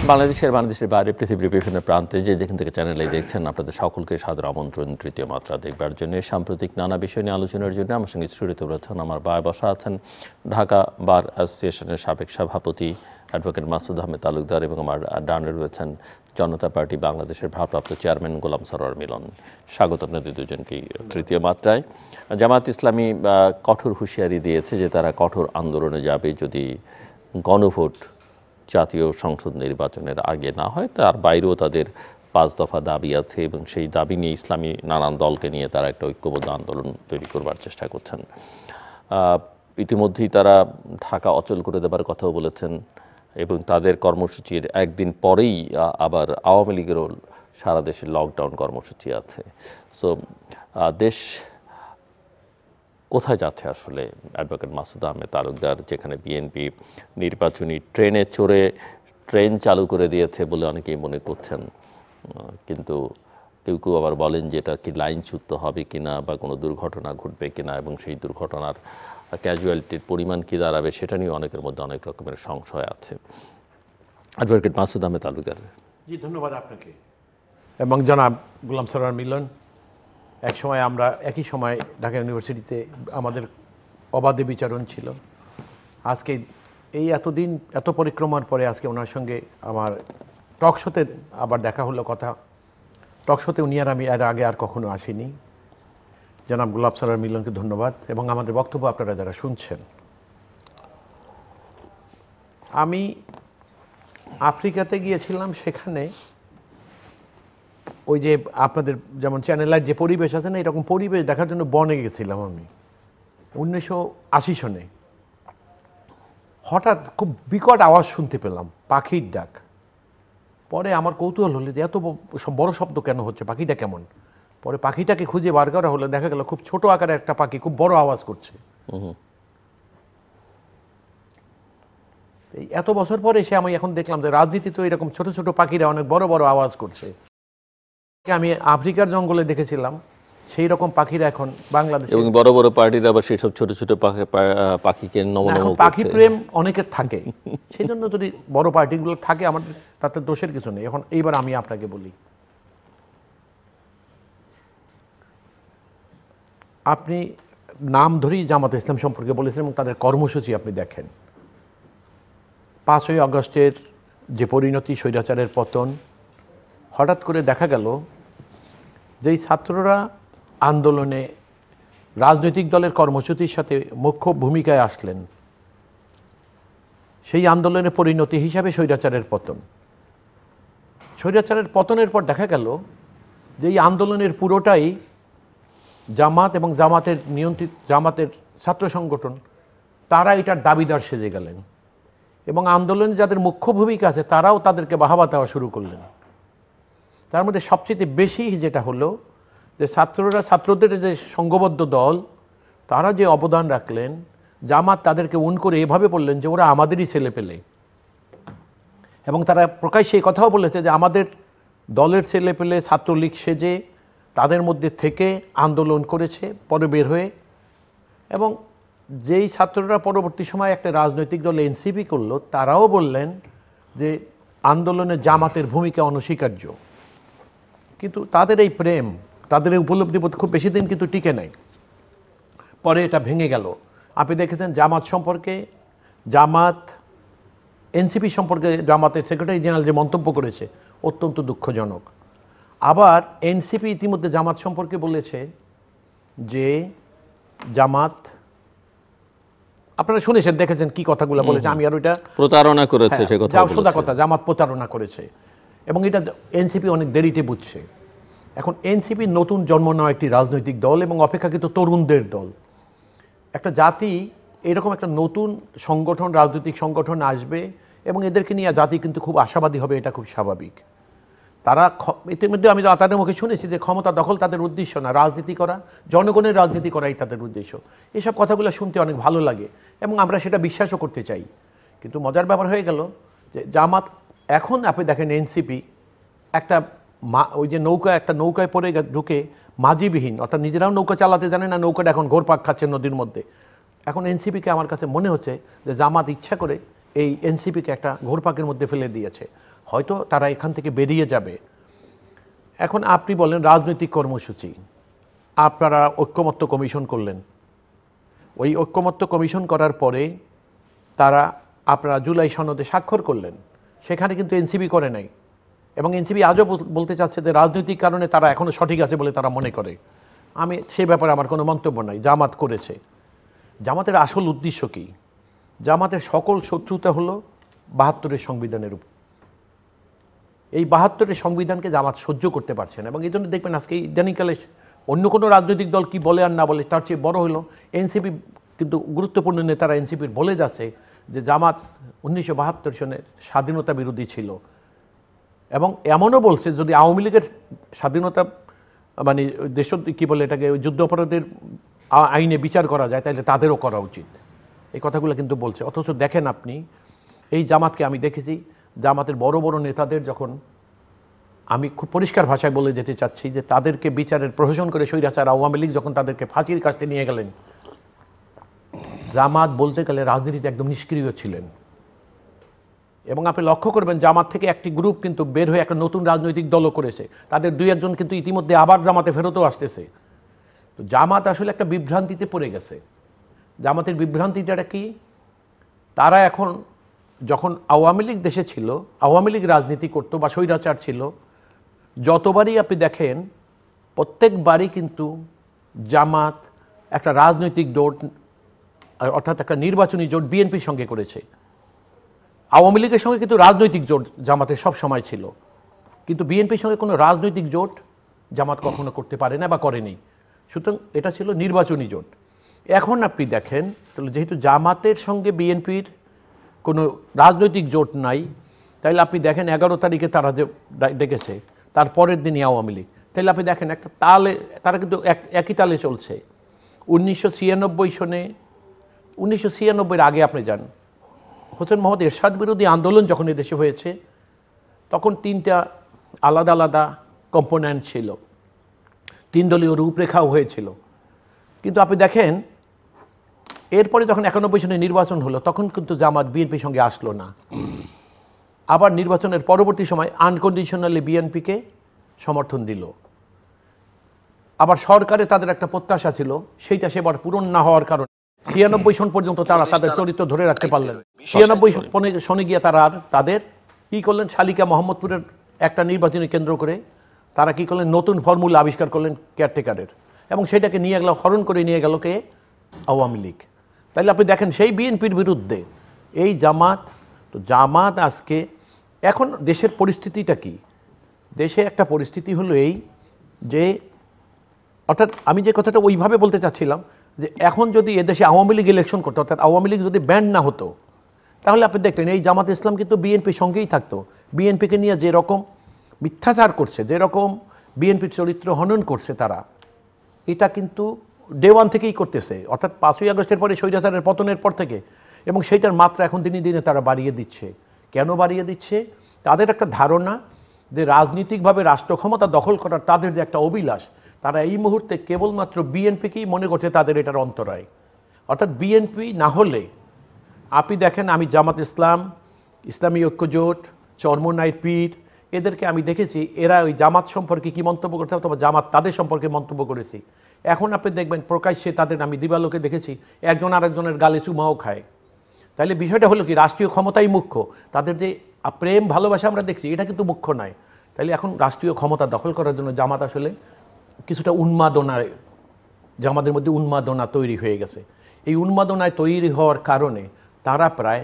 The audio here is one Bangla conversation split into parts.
বাংলাদেশের বাইরে পৃথিবীর বিভিন্ন প্রান্তে যেখান থেকে চ্যানেলে দেখছেন আপনাদের সকলকে সাদর আমন্ত্রণ তৃতীয় মাত্রা দেখবার জন্য। সাম্প্রতিক নানা বিষয় নিয়ে আলোচনার জন্য আমার সঙ্গে স্টুডিওতে রয়েছেন, আমার বায় বসা আছেন ঢাকা বার অ্যাসোসিয়েশনের সাবেক সভাপতি অ্যাডভোকেট মাসুদ আহমেদ তালুকদার এবং আমার ডানে রয়েছেন জনতা পার্টি বাংলাদেশের ভারপ্রাপ্ত চেয়ারম্যান গোলাম সরোয়ার মিলন। স্বাগত আপনাদের দুজনকেই তৃতীয় মাত্রায়। জামায়াত ইসলামী কঠোর হুঁশিয়ারি দিয়েছে যে তারা কঠোর আন্দোলনে যাবে যদি গণভোট জাতীয় সংসদ নির্বাচনের আগে না হয়। তার বাইরেও তাদের 5 দফা দাবি আছে এবং সেই দাবি নিয়ে ইসলামী নানান দলকে নিয়ে তারা একটা ঐক্যবদ্ধ আন্দোলন তৈরি করবার চেষ্টা করছেন। ইতিমধ্যেই তারা ঢাকা অচল করে দেবার কথাও বলেছেন এবং তাদের কর্মসূচির একদিন পরেই আবার আওয়ামী লীগেরও সারা দেশে লকডাউন কর্মসূচি আছে। সো দেশ কোথায় যাচ্ছে আসলে? অ্যাডভোকেট মাসুদ আহমেদ তালুকদার, যেখানে বিএনপি নির্বাচনী ট্রেনে চড়ে ট্রেন চালু করে দিয়েছে বলে অনেকেই মনে করছেন, কিন্তু কেউ কেউ আবার বলেন যে এটা কি লাইনচ্যুত হবে কিনা বা কোনো দুর্ঘটনা ঘটবে কিনা এবং সেই দুর্ঘটনার ক্যাজুয়ালিটির পরিমাণ কী দাঁড়াবে সেটা নিয়ে অনেকের মধ্যে অনেক রকমের সংশয় আছে। অ্যাডভোকেট মাসুদ আহমেদ তালুকদার। জি, ধন্যবাদ আপনাকে এবং জনাব গোলাম সরোয়ার মিলন। এক সময় আমরা একই সময় ঢাকা ইউনিভার্সিটিতে আমাদের অবাধে বিচরণ ছিল। আজকে এই এতদিন এত পরিক্রমার পরে আজকে ওনার সঙ্গে আমার টক শোতে আবার দেখা হলো কথা। টক শোতে উনি আর আমি এর আগে আর কখনো আসিনি। জনাব গোলাম সরোয়ার মিলনকে ধন্যবাদ এবং আমাদের বক্তব্য আপনারা যারা শুনছেন। আমি আফ্রিকাতে গিয়েছিলাম, সেখানে ওই যে আপনাদের যেমন চ্যানেলের যে পরিবেশ আছে না, এরকম পরিবেশ দেখার জন্য বনে গেছিলাম আমি 1980 সনে। হঠাৎ খুব বিকট আওয়াজ শুনতে পেলাম, পাখির ডাক। পরে আমার কৌতূহল হলো যে এত বড় শব্দ কেন হচ্ছে, পাখিটা কেমন। পরে পাখিটাকে খুঁজে বার করা হলো, দেখা গেল খুব ছোট আকারের একটা পাখি খুব বড় আওয়াজ করছে। এত বছর পরে এসে আমি এখন দেখলাম যে রাজনীতি তো এরকম ছোট ছোট পাখিরা অনেক বড় বড় আওয়াজ করছে। আমি আফ্রিকার জঙ্গলে দেখেছিলাম সেই রকম পাখিরা এখন বাংলাদেশে, এবং বড় বড় পার্টিরা আবার সেসব ছোট ছোট পাখিকে পাখি প্রেম অনেকের থাকে, সেই জন্য যদি বড় পার্টিগুলো থাকে আমাদের তাতে দোষের কিছু নেই। এখন এইবার আমি আপনাকে বলি, আপনি নাম ধরেই জামাত ইসলাম সম্পর্কে বলেছেন এবং তাদের কর্মসূচি আপনি দেখেন। 5ই আগস্টের যে পরিণতি, স্বৈরাচারের পতন, হঠাৎ করে দেখা গেল যেই ছাত্ররা আন্দোলনে রাজনৈতিক দলের কর্মসূচির সাথে মুখ্য ভূমিকায় আসলেন, সেই আন্দোলনের পরিণতি হিসাবে স্বৈরাচারের পতন। স্বৈরাচারের পতনের পর দেখা গেল যে এই আন্দোলনের পুরোটাই জামাত এবং জামাতের নিয়ন্ত্রিত জামাতের ছাত্র সংগঠন, তারা এটার দাবিদার সেজে গেলেন এবং আন্দোলনে যাদের মুখ্য ভূমিকা আছে তারাও তাদেরকে বাহাবা দেওয়া শুরু করলেন। তার মধ্যে সবচেয়ে বেশি যেটা হলো যে ছাত্রদের যে সংঘবদ্ধ দল, তারা যে অবদান রাখলেন, জামাত তাদেরকে করে এভাবে বললেন যে ওরা আমাদেরই ছেলে পেলে, এবং তারা প্রকাশ্যে এই কথাও বলেছে যে আমাদের দলের ছেলে পেলে ছাত্রলীগ সেজে তাদের মধ্যে থেকে আন্দোলন করেছে পরে বের হয়ে। এবং যেই ছাত্ররা পরবর্তী সময় একটা রাজনৈতিক দল এনসিপি করলো, তারাও বললেন যে আন্দোলনে জামাতের ভূমিকা অনস্বীকার্য। কিন্তু তাদের এই প্রেম, তাদের এই উপলব্ধিবোধ খুব বেশি দিন কিন্তু টিকে নাই, পরে এটা ভেঙে গেল। আপনি দেখেছেন জামাত সম্পর্কে, জামাত এনসিপি সম্পর্কে জামাতের সেক্রেটারি জেনারেল যে মন্তব্য করেছে অত্যন্ত দুঃখজনক। আবার এনসিপি ইতিমধ্যে জামাত সম্পর্কে বলেছে যে জামাত, আপনারা শুনেছেন দেখেছেন কি কথাগুলো বলেছে, আমি আর ওইটা প্রতারণা করেছে সে কথা, সোজা কথা, জামাত প্রতারণা করেছে এবং এটা এনসিপি অনেক দেরিতে বুঝছে। এখন এনসিপি নতুন জন্ম নেওয়া একটি রাজনৈতিক দল এবং অপেক্ষাকৃত তরুণদের দল। একটা জাতি এরকম একটা নতুন সংগঠন, রাজনৈতিক সংগঠন আসবে এবং এদেরকে নিয়ে জাতি কিন্তু খুব আশাবাদী হবে, এটা খুব স্বাভাবিক। তারা ইতিমধ্যে আমি তাদের মুখে শুনেছি যে ক্ষমতা দখল তাদের উদ্দেশ্য না, রাজনীতি করা, জনগণের রাজনীতি করাই তাদের উদ্দেশ্য। এইসব কথাগুলো শুনতে অনেক ভালো লাগে এবং আমরা সেটা বিশ্বাসও করতে চাই। কিন্তু মজার ব্যাপার হয়ে গেল যে জামাত এখন আপনি দেখেন এনসিপি একটা ওই যে একটা নৌকায় পড়ে ঢুকে মাঝিবিহীন, অর্থাৎ নিজেরাও নৌকা চালাতে জানে না, নৌকাটা এখন ঘোরপাক খাচ্ছে নদীর মধ্যে। এখন এনসিপিকে আমার কাছে মনে হচ্ছে যে জামাত ইচ্ছা করে এই এনসিপিকে একটা ঘোরপাকের মধ্যে ফেলে দিয়েছে। হয়তো তারা এখান থেকে বেরিয়ে যাবে। এখন আপনি বলেন রাজনৈতিক কর্মসূচি, আপনারা ঐক্যমত্য কমিশন করলেন, ওই ঐক্যমত্য কমিশন করার পরে তারা আপনারা জুলাই সনদে স্বাক্ষর করলেন, সেখানে কিন্তু এনসিপি করে নাই, এবং এনসিপি আজও বলতে চাচ্ছে যে রাজনৈতিক কারণে তারা এখনও সঠিক আছে বলে তারা মনে করে। আমি সে ব্যাপারে আমার কোনো মন্তব্য নাই। জামাত করেছে, জামাতের আসল উদ্দেশ্য কী? জামাতের সকল শত্রুতা হলো ৭২-এর সংবিধানের উপর। এই ৭২-এর সংবিধানকে জামাত সহ্য করতে পারছে না, এবং এই জন্য দেখবেন আজকে ইদানিংকালে অন্য কোনো রাজনৈতিক দল কি বলে আর না বলে, তার চেয়ে বড় হলো এনসিপি, কিন্তু গুরুত্বপূর্ণ নেতারা এনসিপির বলে যাচ্ছে যে জামাত ১৯৭২ সনের স্বাধীনতা বিরোধী ছিল, এবং এমনও বলছে যদি আওয়ামী লীগের স্বাধীনতা মানে দেশ কী বলে এটাকে যুদ্ধ অপরাধের আইনে বিচার করা যায়, তাহলে তাদেরও করা উচিত। এই কথাগুলো কিন্তু বলছে। অথচ দেখেন আপনি এই জামাতকে আমি দেখেছি, জামাতের বড় বড় নেতাদের যখন, আমি খুব পরিষ্কার ভাষায় বলে যেতে চাচ্ছি যে তাদেরকে বিচারের প্রহসন করে স্বৈরাচার আওয়ামী লীগ যখন তাদেরকে ফাঁসির কাছে নিয়ে গেলেন, জামাত বলতে গেলে রাজনীতিতে একদম নিষ্ক্রিয় ছিলেন। এবং আপনি লক্ষ্য করবেন জামাত থেকে একটি গ্রুপ কিন্তু বের হয়ে একটা নতুন রাজনৈতিক দলও করেছে, তাদের ২-১ কিন্তু ইতিমধ্যে আবার জামাতে ফেরতও আসতেছে। তো জামাত আসলে একটা বিভ্রান্তিতে পড়ে গেছে। জামাতের বিভ্রান্তিটা কি? তারা এখন যখন আওয়ামী লীগ দেশে ছিল, আওয়ামী লীগ রাজনীতি করতো বা স্বৈরাচার ছিল, যতবারই আপনি দেখেন প্রত্যেকবারই কিন্তু জামাত একটা রাজনৈতিক জোট, অর্থাৎ একটা নির্বাচনী জোট বিএনপির সঙ্গে করেছে। আওয়ামী লীগের সঙ্গে কিন্তু রাজনৈতিক জোট জামাতের সব সময় ছিল, কিন্তু বিএনপির সঙ্গে কোনো রাজনৈতিক জোট জামাত কখনো করতে পারে না বা করেনি। সুতরাং এটা ছিল নির্বাচনী জোট। এখন আপনি দেখেন তাহলে যেহেতু জামাতের সঙ্গে বিএনপির কোনো রাজনৈতিক জোট নাই, তাহলে আপনি দেখেন ১১ তারিখে তারা যে ডেকেছে তার পরের দিনই আওয়ামী লীগ, তাহলে আপনি দেখেন একটা তালে তারা কিন্তু একই তালে চলছে। ১৯৯৬ সনে, ১৯৯৬-এর আগে আপনি যান, হোসেন মোহাম্মদ এরশাদ বিরোধী আন্দোলন যখন এদেশে হয়েছে তখন ৩টা আলাদা আলাদা কম্পোনেন্ট ছিল, ৩ দলীয় রূপরেখাও হয়েছিল। কিন্তু আপনি দেখেন এরপরে যখন ৯১ সনে নির্বাচন হলো তখন কিন্তু জামাত বিএনপির সঙ্গে আসলো না। আবার নির্বাচনের পরবর্তী সময় আনকন্ডিশনালি বিএনপিকে সমর্থন দিল। আবার সরকারে তাদের একটা প্রত্যাশা ছিল, সেইটা সেবার পূরণ না হওয়ার কারণে ৯৬ সন পর্যন্ত তারা তাদের চরিত্র ধরে রাখতে পারলেন। ৯৬ সনে গিয়ে তারা আর তাদের কী করলেন, শালিকা মোহাম্মদপুরের একটা নির্বাচনী কেন্দ্র করে তারা কী করলেন, নতুন ফর্মুলা আবিষ্কার করলেন কেয়ারটেকারের, এবং সেটাকে নিয়ে গেল, হরণ করে নিয়ে গেল কে? আওয়ামী লীগ। তাইলে আপনি দেখেন সেই বিএনপির বিরুদ্ধে এই জামাত। তো জামাত আজকে এখন দেশের পরিস্থিতিটা কি? দেশে একটা পরিস্থিতি হলো এই যে, অর্থাৎ আমি যে কথাটা ওইভাবে বলতে চাচ্ছিলাম যে এখন যদি এদেশে আওয়ামী লীগ ইলেকশন করতো, অর্থাৎ আওয়ামী লীগ যদি ব্যান্ড না হতো, তাহলে আপনি দেখতেন এই জামাত ইসলাম কিন্তু বিএনপির সঙ্গেই থাকতো। বিএনপিকে নিয়ে যেরকম মিথ্যাচার করছে, যেরকম বিএনপির চরিত্র হনন করছে তারা, এটা কিন্তু ডে ওয়ান থেকেই করতেছে, অর্থাৎ ৫ই আগস্টের পরে স্বৈরাচারের পতনের পর থেকে, এবং সেইটার মাত্রা এখন দিনে দিনে তারা বাড়িয়ে দিচ্ছে। কেন বাড়িয়ে দিচ্ছে? তাদের একটা ধারণা যে রাজনীতিকভাবে রাষ্ট্র ক্ষমতা দখল করার তাদের যে একটা অভিলাষ, তারা এই মুহূর্তে কেবলমাত্র বিএনপিকেই মনে করছে তাদের এটার অন্তরায়। অর্থাৎ বিএনপি না হলে আপনি দেখেন, আমি জামাত ইসলাম, ইসলামী ঐক্যজোট, চরমোনাই পীর, এদেরকে আমি দেখেছি এরা ওই জামাত সম্পর্কে কী মন্তব্য করতে অথবা জামাত তাদের সম্পর্কে মন্তব্য করেছি। এখন আপনি দেখবেন প্রকাশ্যে তাদের, আমি দিবালোকে দেখেছি একজন আরেকজনের গালে চুমাও খায়। তাইলে বিষয়টা হলো কি, রাষ্ট্রীয় ক্ষমতাই মুখ্য, তাদের যে প্রেম ভালোবাসা আমরা দেখছি এটা কিন্তু মুখ্য নয়। তাইলে এখন রাষ্ট্রীয় ক্ষমতা দখল করার জন্য জামাত আসলে কিছুটা উন্মাদনায়, জামাতের মধ্যে উন্মাদনা তৈরি হয়ে গেছে। এই উন্মাদনায় তৈরি হওয়ার কারণে তারা প্রায়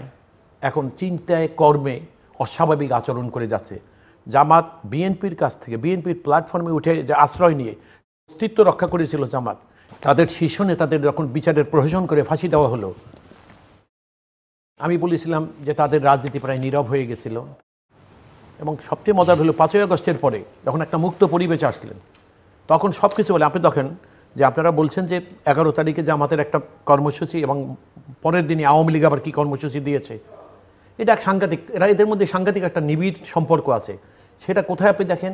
এখন চিন্তায় কর্মে অস্বাভাবিক আচরণ করে যাচ্ছে। জামাত বিএনপির কাছ থেকে, বিএনপির প্ল্যাটফর্মে উঠে যে আশ্রয় নিয়ে অস্তিত্ব রক্ষা করেছিল জামাত, তাদের শীর্ষ নেতাদের যখন বিচারের প্রহসন করে ফাঁসি দেওয়া হলো, আমি বলেছিলাম যে তাদের রাজনীতি প্রায় নীরব হয়ে গেছিল। এবং সবচেয়ে মজার হলো ৫ই আগস্টের পরে যখন একটা মুক্ত পরিবেশ আসলেন, তখন সব কিছু বলে, আপনি দেখেন যে আপনারা বলছেন যে ১১ তারিখে জামাতের একটা কর্মসূচি এবং পরের দিনই আওয়ামী লীগ আবার কী কর্মসূচি দিয়েছে, এটা এক সাংঘাতিক, এদের মধ্যে সাংঘাতিক একটা নিবিড় সম্পর্ক আছে। সেটা কোথায় আপনি দেখেন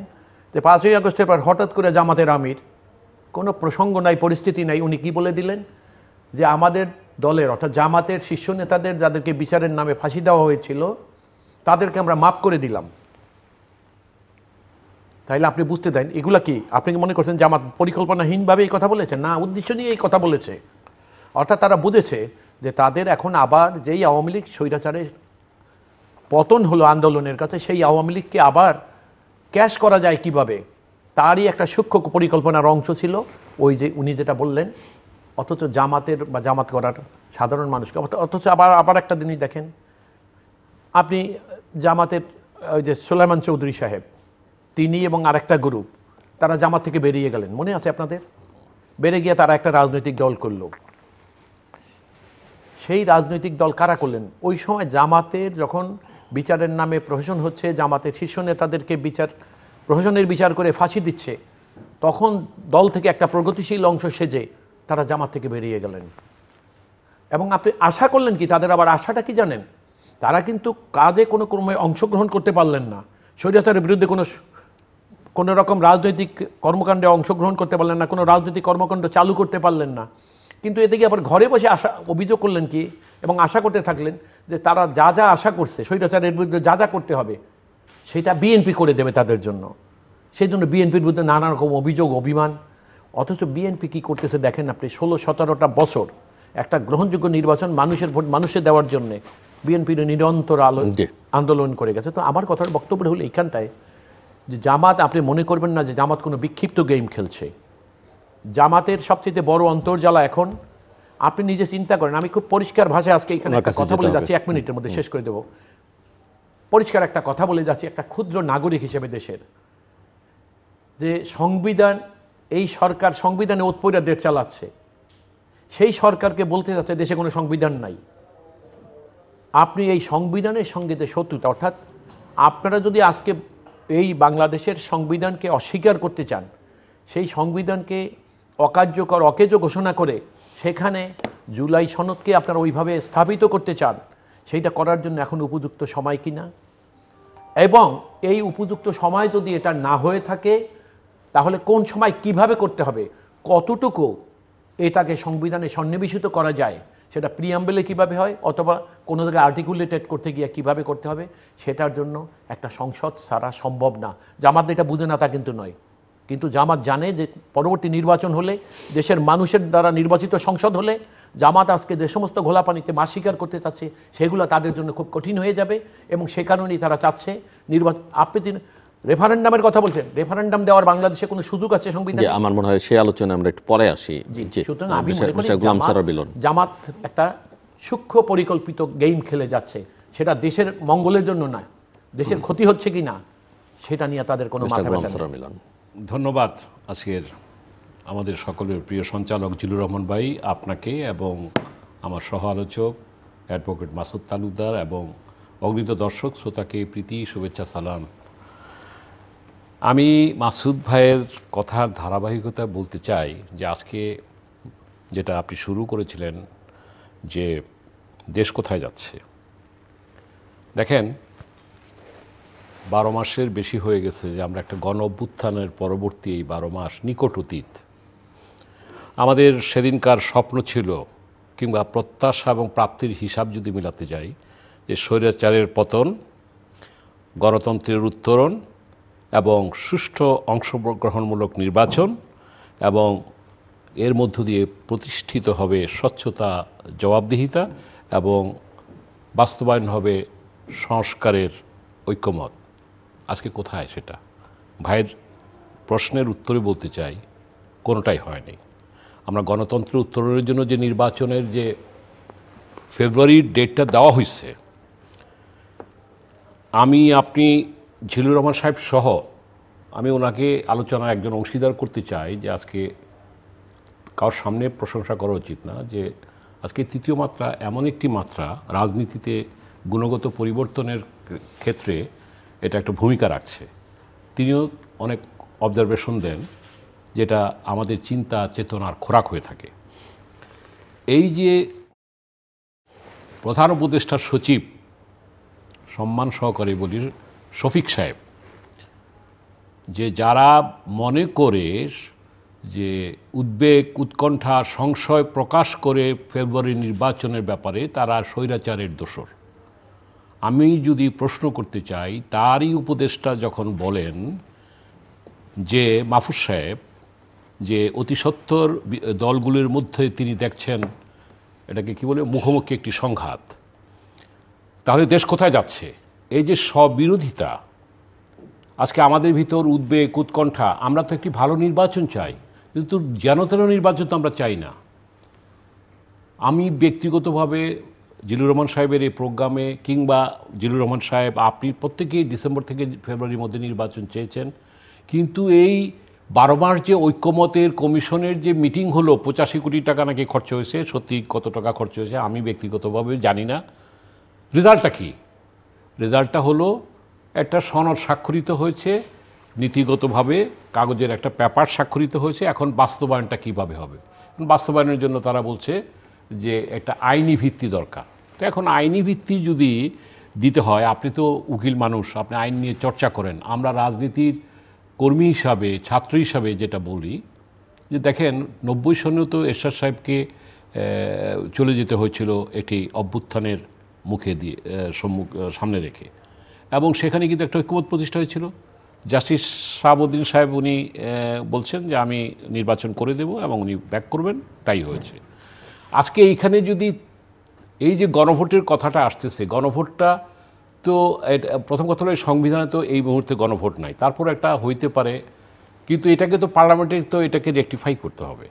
যে ৫ই আগস্টের পর হঠাৎ করে জামাতের আমির, কোনো প্রসঙ্গ নাই, পরিস্থিতি নাই, উনি কি বলে দিলেন যে আমাদের দলের অর্থাৎ জামাতের শীর্ষ নেতাদের যাদেরকে বিচারের নামে ফাঁসি দেওয়া হয়েছিল তাদেরকে আমরা মাফ করে দিলাম। তাইলে আপনি বুঝতে দেন এগুলা কি? আপনি কি মনে করছেন জামাত পরিকল্পনাহীনভাবে এই কথা বলেছে? না, উদ্দেশ্য নিয়ে এই কথা বলেছে। অর্থাৎ তারা বুঝেছে যে তাদের এখন আবার যেই আওয়ামী লীগ স্বৈরাচারের পতন হলো আন্দোলনের কাছে, সেই আওয়ামী লীগকে আবার ক্যাশ করা যায় কিভাবে, তারই একটা সূক্ষ্ম পরিকল্পনার অংশ ছিল ওই যে উনি যেটা বললেন। অথচ জামাতের বা জামাত করার সাধারণ মানুষকে, অথচ আবার একটা জিনিস দেখেন আপনি, জামাতের ওই যে সুলাইমান চৌধুরী সাহেব, তিনি এবং আরেকটা গ্রুপ তারা জামাত থেকে বেরিয়ে গেলেন, মনে আছে আপনাদের? বেরিয়ে গিয়ে তারা একটা রাজনৈতিক দল করলো। সেই রাজনৈতিক দল কারা করলেন? ওই সময় জামাতের যখন বিচারের নামে প্রহসন হচ্ছে, জামাতের শীর্ষ নেতাদেরকে প্রহসনের বিচার করে ফাঁসি দিচ্ছে, তখন দল থেকে একটা প্রগতিশীল অংশ সেজে তারা জামাত থেকে বেরিয়ে গেলেন। এবং আপনি আশা করলেন কি? তাদের আবার আশাটা কি জানেন? তারা কিন্তু কাজে কোনো ক্রমে অংশগ্রহণ করতে পারলেন না, স্বৈরাচারের বিরুদ্ধে কোনো রকম রাজনৈতিক কর্মকাণ্ডে অংশগ্রহণ করতে পারলেন না, কোনো রাজনৈতিক কর্মকাণ্ড চালু করতে পারলেন না। কিন্তু এদিকে আবার ঘরে বসে অভিযোগ করলেন কি এবং আশা করতে থাকলেন যে তারা যা যা আশা করছে স্বৈরাচারের বিরুদ্ধে যা যা করতে হবে সেটা বিএনপি করে দেবে তাদের জন্য। সেই জন্য বিএনপির বিরুদ্ধে নানা রকম অভিযোগ, অভিমান। অথচ বিএনপি কি করতেছে দেখেন আপনি, 16-17টা বছর একটা গ্রহণযোগ্য নির্বাচন মানুষের ভোট মানুষে দেওয়ার জন্যে বিএনপির নিরন্তর আন্দোলন করে গেছে। তো আমার কথার বক্তব্য হলো এইখানটায় যে জামাত, আপনি মনে করবেন না যে জামাত কোনো বিক্ষিপ্ত গেম খেলছে। জামাতের সবচেয়ে বড় অন্তর্জালা এখন, আপনি নিজে চিন্তা করেন। আমি খুব পরিষ্কার ভাষায় আজকে এখানে একটা কথা বলে যাচ্ছি, 1 মিনিটের মধ্যে শেষ করে দেব। পরিষ্কার একটা কথা বলে যাচ্ছি একটা ক্ষুদ্র নাগরিক হিসেবে দেশের, যে সংবিধান, এই সরকার সংবিধানে ওতপইরা দেশ চালাচ্ছে, সেই সরকারকে বলতে যাচ্ছে দেশে কোনো সংবিধান নাই। আপনি এই সংবিধানের সঙ্গে যে শত্রুতা, অর্থাৎ আপনারা যদি আজকে এই বাংলাদেশের সংবিধানকে অস্বীকার করতে চান, সেই সংবিধানকে অকার্যকর, অকেজো ঘোষণা করে সেখানে জুলাই সনদকে আপনারা ওইভাবে স্থাপিত করতে চান, সেইটা করার জন্য এখন উপযুক্ত সময় কিনা? এবং এই উপযুক্ত সময় যদি এটা না হয়ে থাকে তাহলে কোন সময় কিভাবে করতে হবে, কতটুকু এটাকে সংবিধানে সন্নিবেশিত করা যায়, সেটা প্রিয়াম্বেলে কিভাবে হয় অথবা কোনো জায়গায় আর্টিকুলেটেড করতে গিয়ে কিভাবে করতে হবে, সেটার জন্য একটা সংসদ ছাড়া সম্ভব না। জামাত এটা বুঝে না তা কিন্তু নয়, কিন্তু জামাত জানে যে পরবর্তী নির্বাচন হলে, দেশের মানুষের দ্বারা নির্বাচিত সংসদ হলে, জামাত আজকে যে সমস্ত ঘোলাপানিতে মাছ শিকার করতে চাচ্ছে সেগুলো তাদের জন্য খুব কঠিন হয়ে যাবে। এবং সে কারণেই তারা চাচ্ছে নির্বাচন। আপনি রেফারেন্ডামের কথা বলছেন, রেফারেন্ডাম দেওয়ার বাংলাদেশে কোনো সুযোগ আছে সংবিধানে? আমার মনে হয় সেই আলোচনা আমরা একটু পরে আসি। সুতরাং আমি মনে করি জামাত একটা সূক্ষ্ম পরিকল্পিত গেম খেলে যাচ্ছে, সেটা দেশের মঙ্গলের জন্য নয়, দেশের ক্ষতি হচ্ছে কি না সেটা নিয়ে তাদের কোনো মাথা ব্যথা নেই। ধন্যবাদ আজকের আমাদের সকলের প্রিয় সঞ্চালক জিলুর রহমান ভাই, আপনাকে এবং আমার সহ আলোচক অ্যাডভোকেট মাসুদ তালুকদার এবং অগণিত দর্শক শ্রোতাকে প্রীতি, শুভেচ্ছা, সালাম। আমি মাসুদ ভাইয়ের কথার ধারাবাহিকতা বলতে চাই যে আজকে যেটা আপনি শুরু করেছিলেন যে দেশ কোথায় যাচ্ছে, দেখেন 12 মাসের বেশি হয়ে গেছে যে আমরা একটা গণ অভ্যুত্থানের পরবর্তী এই 12 মাস নিকট অতীত। আমাদের সেদিনকার স্বপ্ন ছিল কিংবা প্রত্যাশা এবং প্রাপ্তির হিসাব যদি মিলাতে যাই, যে স্বৈরাচারের পতন, গণতন্ত্রের উত্তরণ এবং সুষ্ঠু অংশগ্রহণমূলক নির্বাচন, এবং এর মধ্য দিয়ে প্রতিষ্ঠিত হবে স্বচ্ছতা, জবাবদিহিতা এবং বাস্তবায়ন হবে সংস্কারের ঐক্যমত। আজকে কোথায় সেটা? ভাইয়ের প্রশ্নের উত্তরে বলতে চাই কোনোটাই হয়নি। আমরা গণতন্ত্রের উত্তরণের জন্য যে নির্বাচনের যে ফেব্রুয়ারির ডেটটা দেওয়া হয়েছে, আপনি জিলুর রহমান সাহেব সহ আমি ওনাকে আলোচনার একজন অংশীদার করতে চাই যে আজকে কারোর সামনে প্রশংসা করা উচিত না, যে আজকে তৃতীয় মাত্রা এমন একটি মাত্রা রাজনীতিতে গুণগত পরিবর্তনের ক্ষেত্রে এটা একটা ভূমিকা রাখছে। তিনিও অনেক অবজারভেশন দেন যেটা আমাদের চিন্তা চেতনার খোরাক হয়ে থাকে। এই যে প্রধান উপদেষ্টার সচিব, সম্মান সহকারে বলি শফিক সাহেব, যে যারা মনে করে যে উদ্বেগ, উৎকণ্ঠা, সংশয় প্রকাশ করে ফেব্রুয়ারি নির্বাচনের ব্যাপারে তারা স্বৈরাচারের দোসর। আমি যদি প্রশ্ন করতে চাই, তারই উপদেষ্টা যখন বলেন যে মাহফুজ সাহেব যে অতি সত্বর দলগুলির মধ্যে তিনি দেখছেন এটাকে কি বলে মুখোমুখি একটি সংঘাত, তাহলে দেশ কোথায় যাচ্ছে? এই যে স্ববিরোধিতা, আজকে আমাদের ভিতর উদ্বেগ, উৎকণ্ঠা, আমরা তো একটি ভালো নির্বাচন চাই, কিন্তু যেন নির্বাচন তো আমরা চাই না। আমি ব্যক্তিগতভাবে জিলুর রহমান সাহেবের এই প্রোগ্রামে কিংবা জিলুর রহমান সাহেব আপনি প্রত্যেকেই ডিসেম্বর থেকে ফেব্রুয়ারির মধ্যে নির্বাচন চেয়েছেন, কিন্তু এই 12 মাস যে ঐক্যমতের কমিশনের যে মিটিং হলো 85 কোটি টাকা নাকি খরচ হয়েছে, সত্যি কত টাকা খরচ হয়েছে আমি ব্যক্তিগতভাবে জানি না। রেজাল্টটা কি? রেজাল্টটা হলো একটা সনদ স্বাক্ষরিত হয়েছে, নীতিগতভাবে কাগজের একটা পেপার স্বাক্ষরিত হয়েছে। এখন বাস্তবায়নটা কিভাবে হবে? বাস্তবায়নের জন্য তারা বলছে যে একটা আইনি ভিত্তি দরকার। তো এখন আইনি ভিত্তি যদি দিতে হয়, আপনি তো উকিল মানুষ, আপনি আইন নিয়ে চর্চা করেন। আমরা রাজনীতির কর্মী হিসাবে, ছাত্র হিসাবে যেটা বলি যে দেখেন 90 সনেও তো এরশাদ সাহেবকে চলে যেতে হয়েছিল একটি অভ্যুত্থানের মুখে দিয়ে সামনে রেখে, এবং সেখানে কিন্তু একটা ঐক্যমত প্রতিষ্ঠা হয়েছিল। জাস্টিস শাহাবুদ্দিন সাহেব উনি বলছেন যে আমি নির্বাচন করে দেব এবং উনি ব্যাক করবেন, তাই হয়েছে। আজকে এইখানে যদি এই যে গণভোটের কথাটা আসতেছে, গণভোটটা তো প্রথম কথা হলো সংবিধানে তো এই মুহূর্তে গণভোট নাই, তারপর একটা হইতে পারে, কিন্তু এটাকে তো পার্লামেন্টে তো এটাকে রেকটিফাই করতে হবে।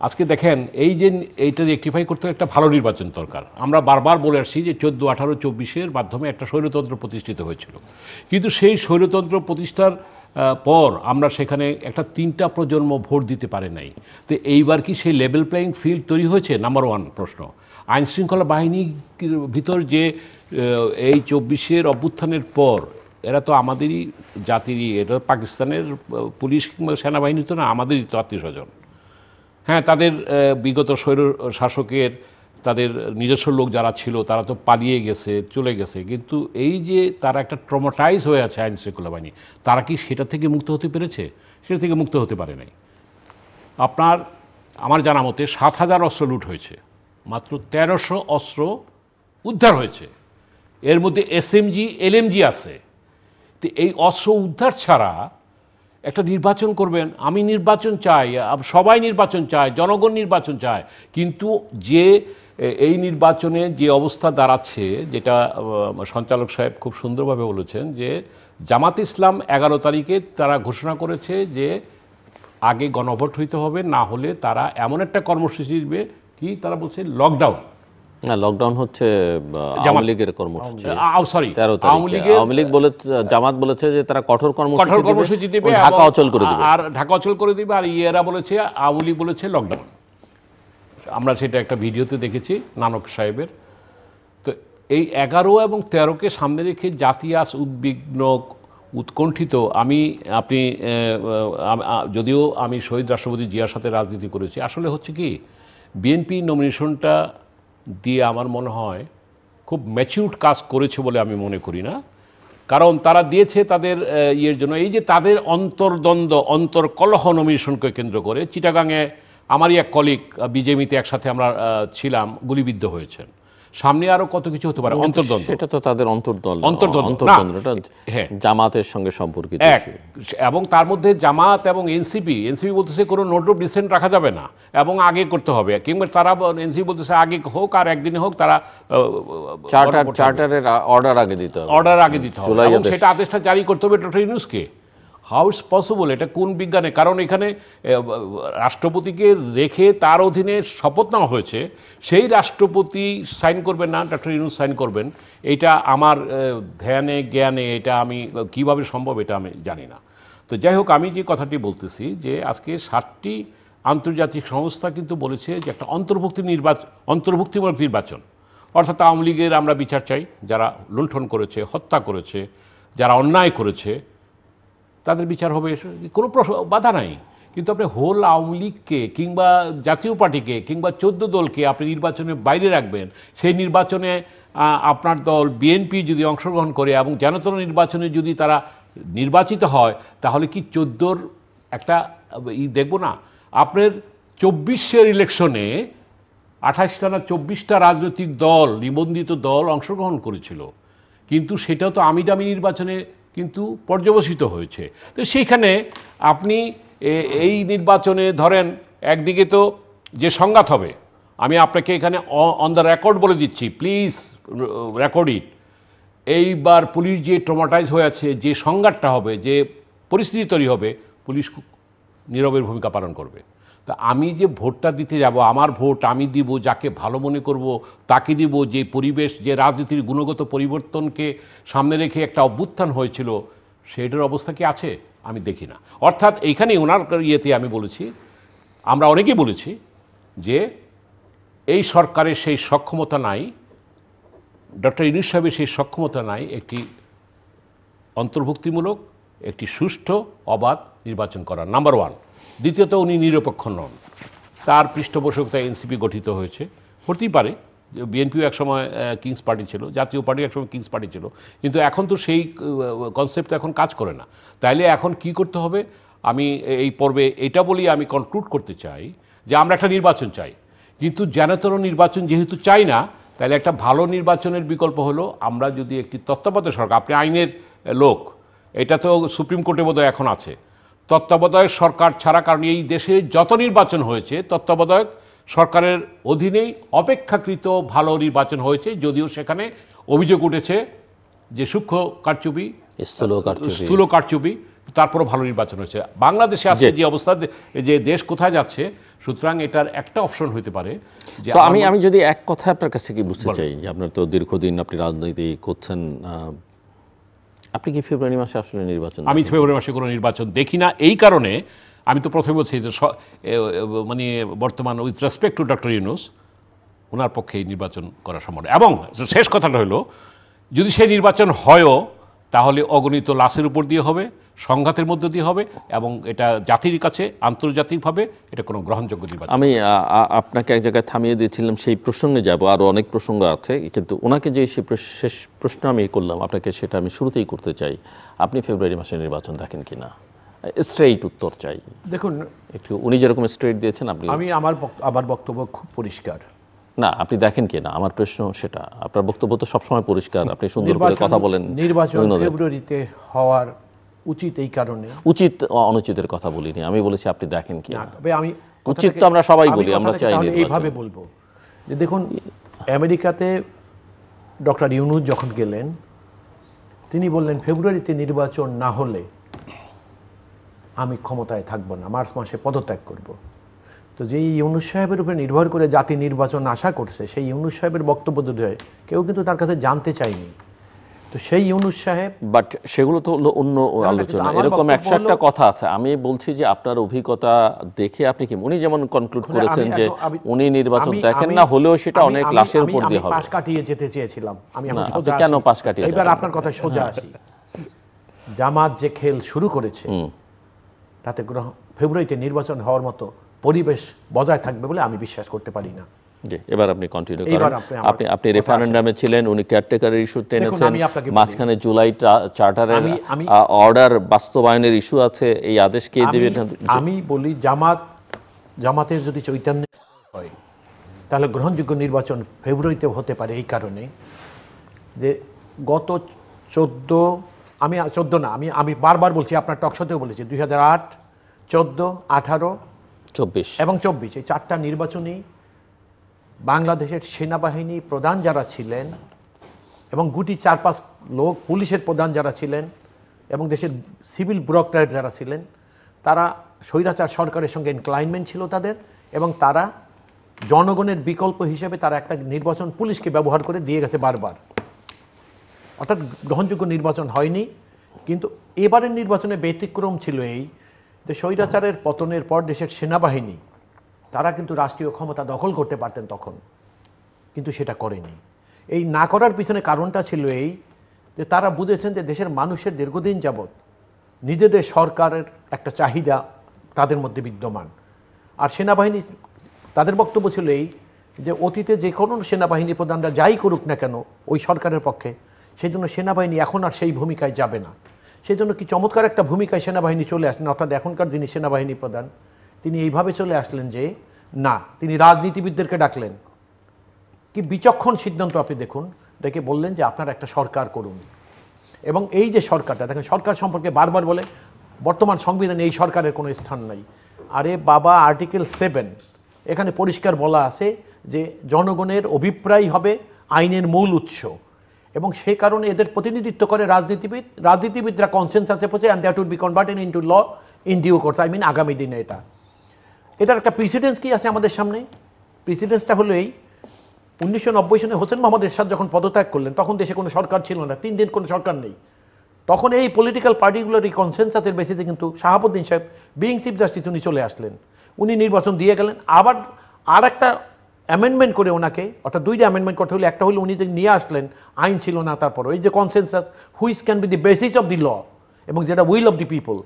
আজকে দেখেন এই যে এইটা রেকটিফাই করতে একটা ভালো নির্বাচন দরকার। আমরা বারবার বলে আসছি যে 14, 18, 24-এর মাধ্যমে একটা স্বৈরতন্ত্র প্রতিষ্ঠিত হয়েছিল, কিন্তু সেই স্বৈরতন্ত্র প্রতিষ্ঠার পর আমরা সেখানে একটা 3টা প্রজন্ম ভোট দিতে পারে নাই। তো এইবার কি সেই লেভেল প্লেয়িং ফিল্ড তৈরি হয়েছে? নাম্বার 1 প্রশ্ন। আইনশৃঙ্খলা বাহিনীর ভিতর যে এই 24-এর অভ্যুত্থানের পর এরা তো আমাদেরই জাতিরই, এটা পাকিস্তানের পুলিশ কিংবা সেনাবাহিনী তো না, আমাদেরই তো আত্মীয় স্বজন। হ্যাঁ, তাদের বিগত স্বৈর শাসকের তাদের নিজস্ব লোক যারা ছিল তারা তো পালিয়ে গেছে, চলে গেছে, কিন্তু এই যে তারা একটা ট্রমাটাইজ হয়ে আছে আইন শৃঙ্খলা বাহিনী, তারা কি সেটা থেকে মুক্ত হতে পেরেছে? সেটা থেকে মুক্ত হতে পারে নাই। আমার জানা মতে 7,000 অস্ত্র লুট হয়েছে, মাত্র 1300 অস্ত্র উদ্ধার হয়েছে, এর মধ্যে SMG, LMG আছে। তো এই অস্ত্র উদ্ধার ছাড়া একটা নির্বাচন করবেন? আমি নির্বাচন চাই, সবাই নির্বাচন চায়, জনগণ নির্বাচন চায়, কিন্তু যে এই নির্বাচনে যে অবস্থা দাঁড়াচ্ছে, যেটা সঞ্চালক সাহেব খুব সুন্দরভাবে বলেছেন যে জামাত ইসলাম 11 তারিখে তারা ঘোষণা করেছে যে আগে গণভোট হইতে হবে, না হলে তারা এমন একটা কর্মসূচি দিবে, কি তারা বলছে লকডাউন। না, লকডাউন হচ্ছে আওয়ামী লীগের কর্মসূচি। সরি, 13 তারিখে আওয়ামী লীগ জামাত বলেছে যে তারা কঠোর কর্মসূচি দেবে, ঢাকা অচল করে দিবে, আর ঢাকা অচল করে দিবে। আর ইয়েরা বলেছে, আওয়ামী লীগ বলেছে লকডাউন। আমরা সেটা একটা ভিডিওতে দেখেছি নানক সাহেবের। তো এই 11 এবং 13কে সামনে রেখে জাতি আজ উদ্বিগ্ন, উৎকণ্ঠিত। যদিও আমি শহীদ রাষ্ট্রপতি জিয়ার সাথে রাজনীতি করেছি, আসলে হচ্ছে কি বিএনপি নমিনেশনটা দিয়ে আমার মনে হয় খুব ম্যাচিউরড কাজ করেছে বলে আমি মনে করি না। কারণ তারা দিয়েছে তাদের ইয়ের জন্য, এই যে তাদের অন্তর্দ্বন্দ্ব, অন্তর্কলহ নমিনেশনকে কেন্দ্র করে। চিটাগাংয়ে আমারই এক কলিগ বিজেপিতে একসাথে আমরা ছিলাম, গুলিবিদ্ধ হয়েছেন। সামনে আরো কত কিছু হতে পারে, অন্তর্দ্বন্দ্ব। সেটা তো তাদের অন্তর্দ্বন্দ্বটা জামাতের সঙ্গে সম্পর্কিত, এবং তার মধ্যে জামাত এবং এনসিপি বলতেছে কোনো নোট অফ ডিসেন্ট রাখা যাবে না এবং আগে করতে হবে, কিংবা তারা এনসিপি বলতেছে আগে হোক আর একদিনে হোক, তারা চার্টারের অর্ডার আগে দিতে হবে এবং সেটা আদেশটা জারি করতে হবে ডক্টর ইউনূসকে। How it's possible? এটা কোন বিজ্ঞানে? কারণ এখানে রাষ্ট্রপতিকে রেখে তার অধীনে শপথ নেওয়া হয়েছে, সেই রাষ্ট্রপতি সাইন করবেন না, ডক্টর ইউনূস সাইন করবেন। এটা আমার ধ্যানে জ্ঞানে এটা আমি কিভাবে সম্ভব এটা আমি জানি না। তো যাই হোক, আমি যে কথাটি বলতেছি যে আজকে 7টি আন্তর্জাতিক সংস্থা কিন্তু বলেছে যে একটা অন্তর্ভুক্তিমূলক নির্বাচন, অর্থাৎ আওয়ামী লীগের আমরা বিচার চাই, যারা লুণ্ঠন করেছে, হত্যা করেছে, যারা অন্যায় করেছে, তাদের বিচার হবে, কোনো বাধা নাই। কিন্তু আপনি হোল আওয়ামী লীগকে কিংবা জাতীয় পার্টিকে কিংবা 14 দলকে আপনি নির্বাচনের বাইরে রাখবেন। সেই নির্বাচনে আপনার দল বিএনপি যদি অংশগ্রহণ করে এবং জনতন নির্বাচনে যদি তারা নির্বাচিত হয়, তাহলে কি 14-র একটা দেখব না? আপনার 24-এর ইলেকশনে 28টা না 24টা রাজনৈতিক দল, নিবন্ধিত দল অংশগ্রহণ করেছিল, কিন্তু সেটাও তো আমি দামি নির্বাচনে কিন্তু পর্যবসিত হয়েছে। তো সেইখানে আপনি এই নির্বাচনে ধরেন একদিকে তো যে সংঘাত হবে, আমি আপনাকে এখানে অন দ্য রেকর্ড বলে দিচ্ছি, প্লিজ রেকর্ড ইট, এইবার পুলিশ যে ট্রমাটাইজ হয়ে আছে, যে সংঘাতটা হবে, যে পরিস্থিতি তৈরি হবে, পুলিশ নীরবের ভূমিকা পালন করবে। তা আমি যে ভোটটা দিতে যাব, আমার ভোট আমি দিব, যাকে ভালো মনে করব তাকে দিব, যে পরিবেশ, যে রাজনীতির গুণগত পরিবর্তনকে সামনে রেখে একটা অভ্যুত্থান হয়েছিল, সেটার অবস্থা কি আছে? আমি দেখি না। অর্থাৎ এইখানে ওনার ইয়েতে আমি বলেছি, আমরা অনেকেই বলেছি যে এই সরকারের সেই সক্ষমতা নাই, ডক্টর ইউনূস সাহেবের সেই সক্ষমতা নাই একটি অন্তর্ভুক্তিমূলক, একটি সুষ্ঠু অবাধ নির্বাচন করার, নাম্বার ওয়ান। দ্বিতীয়ত, উনি নিরপেক্ষ নন। তার পৃষ্ঠপোষকতায় এনসিপি গঠিত হয়েছে, হতেই পারে বিএনপিও একসময় কিংস পার্টি ছিল, জাতীয় পার্টি একসময় কিংস পার্টি ছিল, কিন্তু এখন তো সেই কনসেপ্ট এখন কাজ করে না। তাইলে এখন কি করতে হবে? আমি এই পর্বে এটা বলি আমি কনক্লুড করতে চাই যে আমরা একটা নির্বাচন চাই, কিন্তু জনতর নির্বাচন যেহেতু চাই না, তাহলে একটা ভালো নির্বাচনের বিকল্প হলো আমরা যদি একটি তত্ত্বাবধায়ক সরকার, আপনি আইনের লোক, এটা তো সুপ্রিম কোর্টে বোধহয় এখন আছে, তত্ত্বাবধায়ক সরকার ছাড়া, কারণ এই দেশে যত নির্বাচন হয়েছে তত্ত্বাবধায়ক সরকারের অধীনেই অপেক্ষাকৃত ভালো নির্বাচন হয়েছে, যদিও সেখানে অভিযোগ উঠেছে যে সূক্ষ্ম কারচুপি, স্থূল কারচুপি, তারপরও ভালো নির্বাচন হয়েছে। বাংলাদেশে আজকে যে অবস্থা, যে দেশ কোথায় যাচ্ছে, সুতরাং এটার একটা অপশন হতে পারে যে আমি যদি এক কথা আপনার কাছে কি বুঝতে চাই যে আপনার তো দীর্ঘদিন আপনি রাজনীতি করছেন, আপনি কি ফেব্রুয়ারি মাসে আসলে নির্বাচন? আমি ফেব্রুয়ারি মাসে কোনো নির্বাচন দেখি না। এই কারণে আমি তো প্রথমে বলছি যে মানে বর্তমান with respect to doctor Yunus, ওনার পক্ষে এই নির্বাচন করা সম্ভব। এবং শেষ কথাটা হলো, যদি সেই নির্বাচন হয়ও তাহলে অগণিত লাশের উপর দিয়ে হবে, সংঘাতের মধ্য দিয়ে হবে, এবং এটা জাতির কাছে আন্তর্জাতিকভাবে এটা কোনো গ্রহণযোগ্য নির্বাচন। আমি আপনাকে এক জায়গায় থামিয়ে দিয়েছিলাম, সেই প্রসঙ্গে যাব, আরও অনেক প্রসঙ্গ আছে, কিন্তু ওনাকে যে শেষ প্রশ্ন আমি করলাম আপনাকে, সেটা আমি শুরুতেই করতে চাই। আপনি ফেব্রুয়ারি মাসে নির্বাচন দেখেন কিনা? স্ট্রেইট উত্তর চাই। দেখুন, একটু উনি যেরকম স্ট্রেইট দিয়েছেন, আপনি আমার বক্তব্য খুব পরিষ্কার। না, আপনি দেখেন কিনা আমার প্রশ্ন সেটা। আপনার বক্তব্য তো সবসময় পরিষ্কার, আপনি সুন্দর করে কথা বলেন। নির্বাচন ফেব্রুয়ারিতে হওয়ার উচিত, এই কারণে উচিত অনুচিতের কথা বলিনি, আমি বলেছি আপনি দেখেন কিনা। তবে আমি উচিত তো আমরা সবাই বলি, আমরা চাই এইভাবে বলবো যে দেখুন, আমেরিকাতে ডক্টর ইউনূস যখন গেলেন, তিনি বললেন ফেব্রুয়ারিতে নির্বাচন না হলে আমি ক্ষমতায় থাকবো না, মার্চ মাসে পদত্যাগ করব। তো যেই ইউনূস সাহেবের উপরে নির্ভর করে জাতি নির্বাচন আশা করছে, সেই ইউনূস সাহেবের বক্তব্য দুটো কেউ কিন্তু তার কাছে জানতে চায়নি। তো সেই ইউনূস সাহেব, বাট সেগুলো তো হলো অন্য আলোচনা। এরকম একটা কথা আছে, আমি বলছি যে আপনার অভিজ্ঞতা দেখে আপনি কি, উনি যেমন কনক্লুড করেছেন যে উনি নির্বাচন দেখেন না, হলেও সেটা অনেক লাশের উপর দিয়ে হবে। পাশ কাটিয়ে যেতে চেয়েছিলাম আমি, কেন পাশ কাটিয়ে? এবার আপনার কথা সোজা আসি। জামাত যে খেল শুরু করেছে, তাতে ফেব্রুয়ারিতে নির্বাচন হওয়ার মতো পরিবেশ বজায় থাকবে বলে আমি বিশ্বাস করতে পারি না। এবার আপনি কন্টিনিউ করেন। আপনি রেফারেন্ডামে ছিলেন, উনি কেয়ারটেকারের ইস্যু টেনেছেন, মাঝখানে জুলাই চার্টারের অর্ডার বাস্তবায়নের ইস্যু আছে, এই আদেশ কে দেবে? আমি বলি জামাতের যদি চৈতন্য হয় তাহলে গ্রহণযোগ্য নির্বাচন ফেব্রুয়ারিতে হতে পারে, এই কারণে যে গত 14 না, আমি বারবার বলছি, আপনার টকশোতেও বলেছি, 2008, 14, 18, 24 এবং 24, এই 4টা নির্বাচনই বাংলাদেশের সেনাবাহিনী প্রধান যারা ছিলেন এবং গুটি 4-5 লোক পুলিশের প্রধান যারা ছিলেন এবং দেশের সিভিল ব্যুরোক্র্যাট যারা ছিলেন, তারা স্বৈরাচার সরকারের সঙ্গে ইনক্লাইনমেন্ট ছিল তাদের, এবং তারা জনগণের বিকল্প হিসেবে তারা একটা নির্বাচন পুলিশকে ব্যবহার করে দিয়ে গেছে বারবার। অর্থাৎ গ্রহণযোগ্য নির্বাচন হয়নি। কিন্তু এবারের নির্বাচনে ব্যতিক্রম ছিল এই যে স্বৈরাচারের পতনের পর দেশের সেনাবাহিনী তারা কিন্তু রাষ্ট্রীয় ক্ষমতা দখল করতে পারতেন তখন, কিন্তু সেটা করেনি। এই না করার পিছনে কারণটা ছিল এই যে তারা বুঝেছেন যে দেশের মানুষের দীর্ঘদিন যাবৎ নিজেদের সরকারের একটা চাহিদা তাদের মধ্যে বিদ্যমান। আর সেনাবাহিনী, তাদের বক্তব্য ছিল এই যে অতীতে যে কোনো সেনাবাহিনী প্রধানরা যাই করুক না কেন ওই সরকারের পক্ষে, সেই জন্য সেনাবাহিনী এখন আর সেই ভূমিকায় যাবে না। সেই জন্য কি চমৎকার একটা ভূমিকায় সেনাবাহিনী চলে আসেন, অর্থাৎ এখনকার যিনি সেনাবাহিনী প্রধান তিনি এইভাবে চলে আসলেন যে না, তিনি রাজনীতিবিদদেরকে ডাকলেন। কি বিচক্ষণ সিদ্ধান্ত আপনি দেখুন, ডেকে বললেন যে আপনারা একটা সরকার করুন। এবং এই যে সরকারটা দেখেন, সরকার সম্পর্কে বারবার বলে বর্তমান সংবিধানে এই সরকারের কোনো স্থান নাই। আরে বাবা, আর্টিকেল 7 এখানে পরিষ্কার বলা আছে যে জনগণের অভিপ্রায় হবে আইনের মূল উৎস, এবং সে কারণে এদের প্রতিনিধিত্ব করে রাজনীতিবিদরা কনসেনসাসে পৌঁছে, and that would be converted into law in due course. I mean আগামী দিনে এটার একটা প্রিসিডেন্স কি আছে আমাদের সামনে? প্রিসিডেন্সটা হলো এই, 1990 সনে হোসেন মোহাম্মদ এরশাদ যখন পদত্যাগ করলেন তখন দেশে কোনো সরকার ছিল না, 3 দিন কোনো সরকার নেই। তখন এই পলিটিক্যাল পার্টিগুলোর এই কনসেনসাসের বেসিসে কিন্তু শাহাবুদ্দিন সাহেব বিইং চিফ জাস্টিস উনি চলে আসলেন, উনি নির্বাচন দিয়ে গেলেন। আবার আর একটা অ্যামেন্ডমেন্ট করে ওনাকে, অর্থাৎ 2টা অ্যামেন্ডমেন্ট করতে হলে, একটা হলো উনি যে নিয়ে আসলেন আইন ছিল না, তারপর এই যে consensus which can be the basis of the law, এবং যেটা উইল অফ দি পিপল,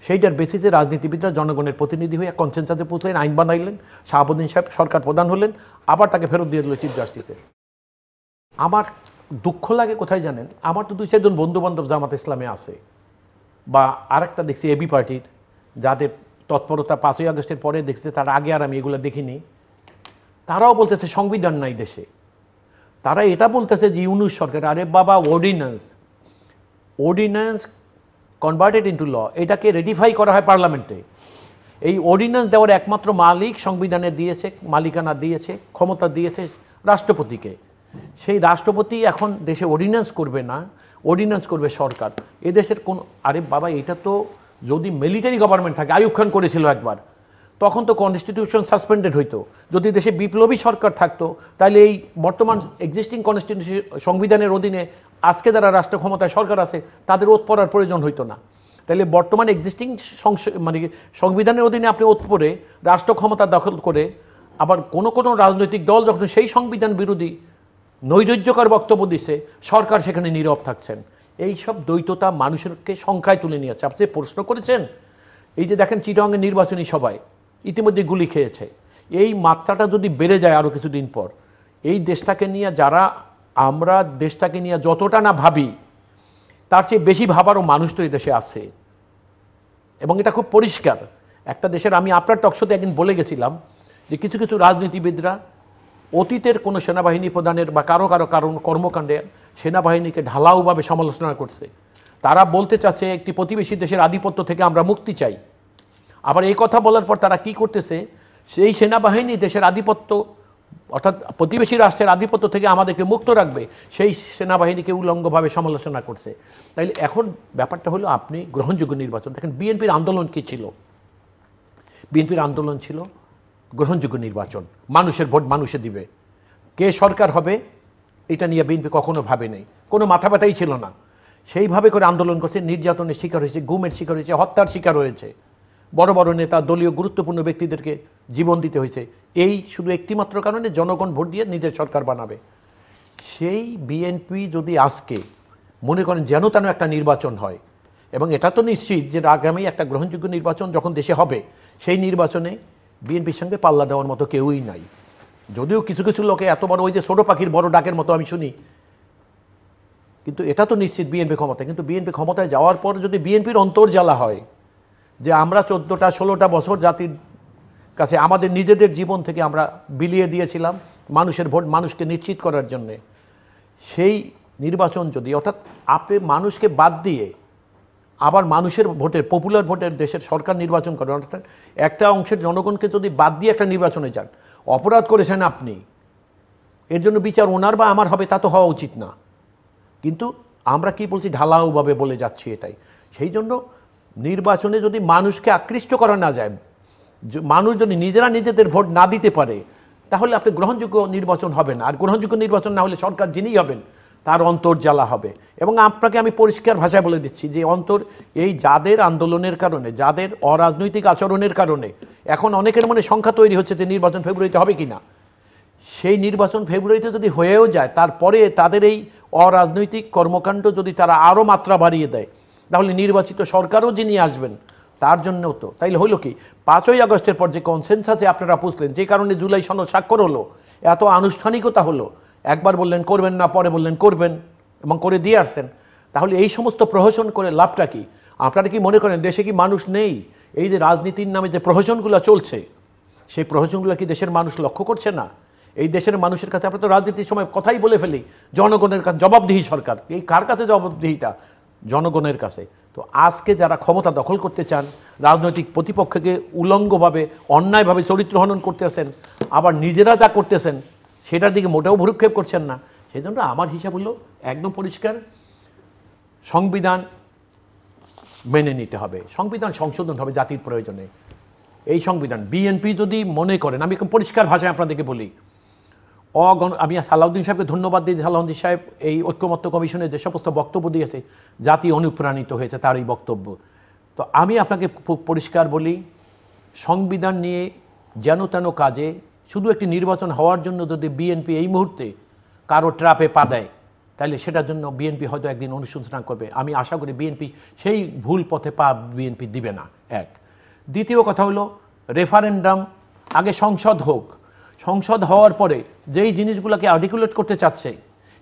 সেইটার বেসিসে রাজনীতিবিদরা জনগণের প্রতিনিধি হয়ে কনসেনসাসে পৌঁছলেন, আইন বানাইলেন, শাহাবুদ্দিন সাহেব সরকার প্রধান হলেন, আবার তাকে ফেরত দিয়ে দিল চিফ জাস্টিসে। আমার দুঃখ লাগে কোথায় জানেন, আমার তো 2-4 জন বন্ধু বান্ধব জামাত ইসলামে আছে, বা আরেকটা দেখছি এবি পার্টির, যাদের তৎপরতা 5ই আগস্টের পরে দেখছি, তার আগে আর আমি এগুলো দেখিনি। তারাও বলতেছে সংবিধান নাই দেশে, তারা এটা বলতেছে যে ইউনূস সরকার। আরে বাবা, অর্ডিন্যান্স কনভার্টেড ইন্টু ল, এটাকে রেটিফাই করা হয় পার্লামেন্টে। এই অর্ডিন্যান্স দেওয়ার একমাত্র মালিক সংবিধানে দিয়েছে, মালিকানা দিয়েছে, ক্ষমতা দিয়েছে রাষ্ট্রপতিকে। সেই রাষ্ট্রপতি এখন দেশে অর্ডিন্যান্স করবে না, অর্ডিন্যান্স করবে সরকার। এদেশের কোন, আরে বাবা, এটা তো যদি মিলিটারি গভর্নমেন্ট থাকে, আইয়ুব খান করেছিল একবার, তখন তো কনস্টিটিউশন সাসপেন্ডেড হইতো। যদি দেশে বিপ্লবী সরকার থাকতো, তাহলে এই বর্তমান এক্সিস্টিং কনস্টিটিউশন সংবিধানের অধীনে আজকে যারা রাষ্ট্র ক্ষমতায় সরকার আছে তাদের ওত পড়ার প্রয়োজন হইতো না। তাহলে বর্তমান এক্সিস্টিং মানে সংবিধানের অধীনে আপনি ওত পড়ে রাষ্ট্র ক্ষমতা দখল করে, আবার কোনো কোনো রাজনৈতিক দল যখন সেই সংবিধান বিরোধী নৈরাজ্যকর বক্তব্য দিছে, সরকার সেখানে নীরব থাকছেন। এই সব দ্বৈততা মানুষকে সংখ্যায় তুলে নিয়েছে। আপনি প্রশ্ন করেছেন, এই যে দেখেন চিটাগাংয়ের নির্বাচনী সভায় ইতিমধ্যে গুলি খেয়েছে, এই মাত্রাটা যদি বেড়ে যায় আরও কিছুদিন পর, এই দেশটাকে নিয়ে যারা, আমরা দেশটাকে নিয়ে যতটা না ভাবি, তার চেয়ে বেশি ভাবারও মানুষ তো এই দেশে আছে, এবং এটা খুব পরিষ্কার। একটা দেশের, আমি আপনার টকশোতে একদিন বলে গেছিলাম যে কিছু কিছু রাজনীতিবিদরা অতীতের কোনো সেনাবাহিনী প্রধানের বা কারো কর্মকাণ্ডে সেনাবাহিনীকে ঢালাওভাবে সমালোচনা করছে। তারা বলতে চাচ্ছে একটি প্রতিবেশী দেশের আধিপত্য থেকে আমরা মুক্তি চাই। আবার এই কথা বলার পর তারা কি করতেছে, সেই সেনাবাহিনী দেশের আধিপত্য, অর্থাৎ প্রতিবেশী রাষ্ট্রের আধিপত্য থেকে আমাদেরকে মুক্ত রাখবে, সেই সেনাবাহিনীকে উলঙ্গভাবে সমালোচনা করছে। তাইলে এখন ব্যাপারটা হলো, আপনি গ্রহণযোগ্য নির্বাচন দেখেন। বিএনপির আন্দোলন কি ছিল? বিএনপির আন্দোলন ছিল গ্রহণযোগ্য নির্বাচন, মানুষের ভোট মানুষে দিবে, কে সরকার হবে এটা নিয়ে বিএনপি কখনো ভাবে নেই, কোনো মাথা ব্যথাই ছিল না। সেইভাবে করে আন্দোলন করছে, নির্যাতনের শিকার হয়েছে, গুমের শিকার হয়েছে, হত্যার শিকার হয়েছে, বড় বড় নেতা, দলীয় গুরুত্বপূর্ণ ব্যক্তিদেরকে জীবন দিতে হয়েছে, এই শুধু একটিমাত্র কারণে জনগণ ভোট দিয়ে নিজের সরকার বানাবে। সেই বিএনপি যদি আজকে মনে করেন যেন তেন একটা নির্বাচন হয়, এবং এটা তো নিশ্চিত যে আগামী একটা গ্রহণযোগ্য নির্বাচন যখন দেশে হবে, সেই নির্বাচনে বিএনপির সঙ্গে পাল্লা দেওয়ার মতো কেউই নাই। যদিও কিছু কিছু লোকে এত বড়, ওই যে ছোটো পাখির বড় ডাকের মতো আমি শুনি, কিন্তু এটা তো নিশ্চিত বিএনপি ক্ষমতায়। কিন্তু বিএনপি ক্ষমতায় যাওয়ার পর যদি বিএনপির অন্তর্জ্বালা হয় যে আমরা 14টা বছর জাতির কাছে আমাদের নিজেদের জীবন থেকে আমরা বিলিয়ে দিয়েছিলাম মানুষের ভোট মানুষকে নিশ্চিত করার জন্যে, সেই নির্বাচন যদি, অর্থাৎ আপনি মানুষকে বাদ দিয়ে আবার মানুষের ভোটের, পপুলার ভোটের দেশের সরকার নির্বাচন করেন, অর্থাৎ একটা অংশের জনগণকে যদি বাদ দিয়ে একটা নির্বাচনে যান, অপরাধ করেছেন আপনি, এর জন্য বিচার ওনার বা আমার হবে তা তো হওয়া উচিত না। কিন্তু আমরা কি বলছি, ঢালাওভাবে বলে যাচ্ছি এটাই। সেই জন্য নির্বাচনে যদি মানুষকে আকৃষ্ট করা না যায়, মানুষ যদি নিজেরা নিজেদের ভোট না দিতে পারে, তাহলে আপনি গ্রহণযোগ্য নির্বাচন হবে না। আর গ্রহণযোগ্য নির্বাচন না হলে সরকার যিনিই হবেন তার অন্তর্জ্বালা হবে। এবং আপনাকে আমি পরিষ্কার ভাষায় বলে দিচ্ছি যে এই যাদের আন্দোলনের কারণে, যাদের অরাজনৈতিক আচরণের কারণে এখন অনেকের মনে সংখ্যা তৈরি হচ্ছে যে নির্বাচন ফেব্রুয়ারিতে হবে কি না, সেই নির্বাচন ফেব্রুয়ারিতে যদি হয়েও যায়, তারপরে তাদের এই অরাজনৈতিক কর্মকাণ্ড যদি তারা আরও মাত্রা বাড়িয়ে দেয়, তাহলে নির্বাচিত সরকারও যিনি আসবেন তার জন্যও তো, তাইলে হইল কি, 5ই আগস্টের পর যে কনসেনসাসে আপনারা বুঝলেন, যে কারণে জুলাই সনদ স্বাক্ষর হলো, এত আনুষ্ঠানিকতা হলো, একবার বললেন করবেন না, পরে বললেন করবেন এবং করে দিয়ে আসছেন, তাহলে এই সমস্ত প্রহসন করে লাভটা কি? আপনারা কি মনে করেন দেশে কি মানুষ নেই? এই যে রাজনীতির নামে যে প্রহসনগুলো চলছে, সেই প্রহসনগুলো কি দেশের মানুষ লক্ষ্য করছে না? এই দেশের মানুষের কাছে আমরা তো রাজনীতির সময় কথাই বলে ফেলি, জনগণের কাছে জবাবদিহি সরকার। এই কার কাছে জবাবদিহিটা? জনগণের কাছে। তো আজকে যারা ক্ষমতা দখল করতে চান, রাজনৈতিক প্রতিপক্ষকে উলঙ্গভাবে অন্যায়ভাবে চরিত্র হনন করতেছেন, আবার নিজেরা যা করতেছেন সেটার দিকে মোটেও ভ্রুক্ষেপ করছেন না। সেই জন্য আমার হিসাব হলো একদম পরিষ্কার, সংবিধান মেনে নিতে হবে, সংবিধান সংশোধন হবে জাতির প্রয়োজনে। এই সংবিধান বিএনপি যদি মনে করেন, আমি পরিষ্কার ভাষায় আপনাদেরকে বলি, আমি সালাউদ্দিন সাহেবকে ধন্যবাদ দিই। সালাউদ্দিন সাহেব এই ঐক্যমত্য কমিশনে যে সমস্ত বক্তব্য দিয়েছে, জাতি অনুপ্রাণিত হয়েছে তার এই বক্তব্য। তো আমি আপনাকে পরিষ্কার বলি, সংবিধান নিয়ে যেন তেন কাজে, শুধু একটি নির্বাচন হওয়ার জন্য যদি বিএনপি এই মুহূর্তে কারো ট্র্যাপে পা দেয়, তাহলে সেটার জন্য বিএনপি হয়তো একদিন অনুশোচনা করবে। আমি আশা করি বিএনপি সেই ভুল পথে পা বিএনপি দিবে না। এক। দ্বিতীয় কথা হলো, রেফারেন্ডাম আগে সংসদ হোক, সংসদ হওয়ার পরে যেই জিনিসগুলোকে আর্টিকুলেট করতে চাচ্ছে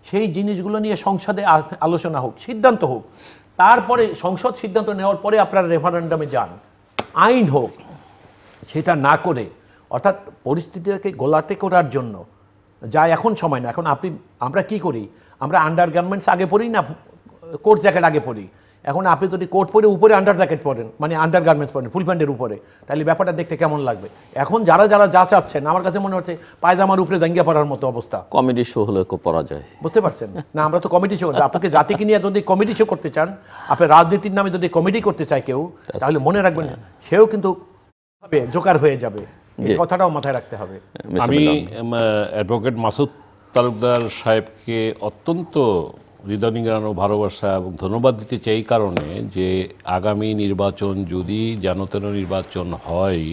সেই জিনিসগুলো নিয়ে সংসদে আলোচনা হোক, সিদ্ধান্ত হোক, তারপরে সংসদ সিদ্ধান্ত নেওয়ার পরে আপনারা রেফারেন্ডামে যান, আইন হোক। সেটা না করে, অর্থাৎ পরিস্থিতিটাকে গোলাটে করার জন্য যা এখন সময় না। এখন আমরা কি করি, আমরা আন্ডার গার্মেন্টস আগে পরি না কোট জ্যাকেট আগে পরি। এখন আপনি যদি কোট পরে উপরে আন্ডার জ্যাকেট পরেন, মানে আন্ডার গার্মেন্টস পরেন ফুল প্যান্টের উপরে, তাহলে ব্যাপারটা দেখতে কেমন লাগবে? এখন যারা যা চাচ্ছেন, আমার কাছে মনে হচ্ছে পায়জামার উপরে জাঙ্গিয়া পরার মতো অবস্থা। কমেডি শো হলে পড়া যায়, বুঝতে পারছেন না? আমরা তো কমেডি শো, আপনাকে জাতিকে নিয়ে যদি কমেডি শো করতে চান, আপনি রাজনীতির নামে যদি কমেডি করতে চায় কেউ, তাহলে মনে রাখবেন সেও কিন্তু জোকার হয়ে যাবে। এই কথাটাও মাথায় রাখতে হবে। আমি অ্যাডভোকেট মাসুদ তালুকদার সাহেবকে অত্যন্ত হৃদয়নিংড়ানো ভালোবাসা এবং ধন্যবাদ দিতে চাই, এই কারণে যে আগামী নির্বাচন যদি যেন নির্বাচন হয়,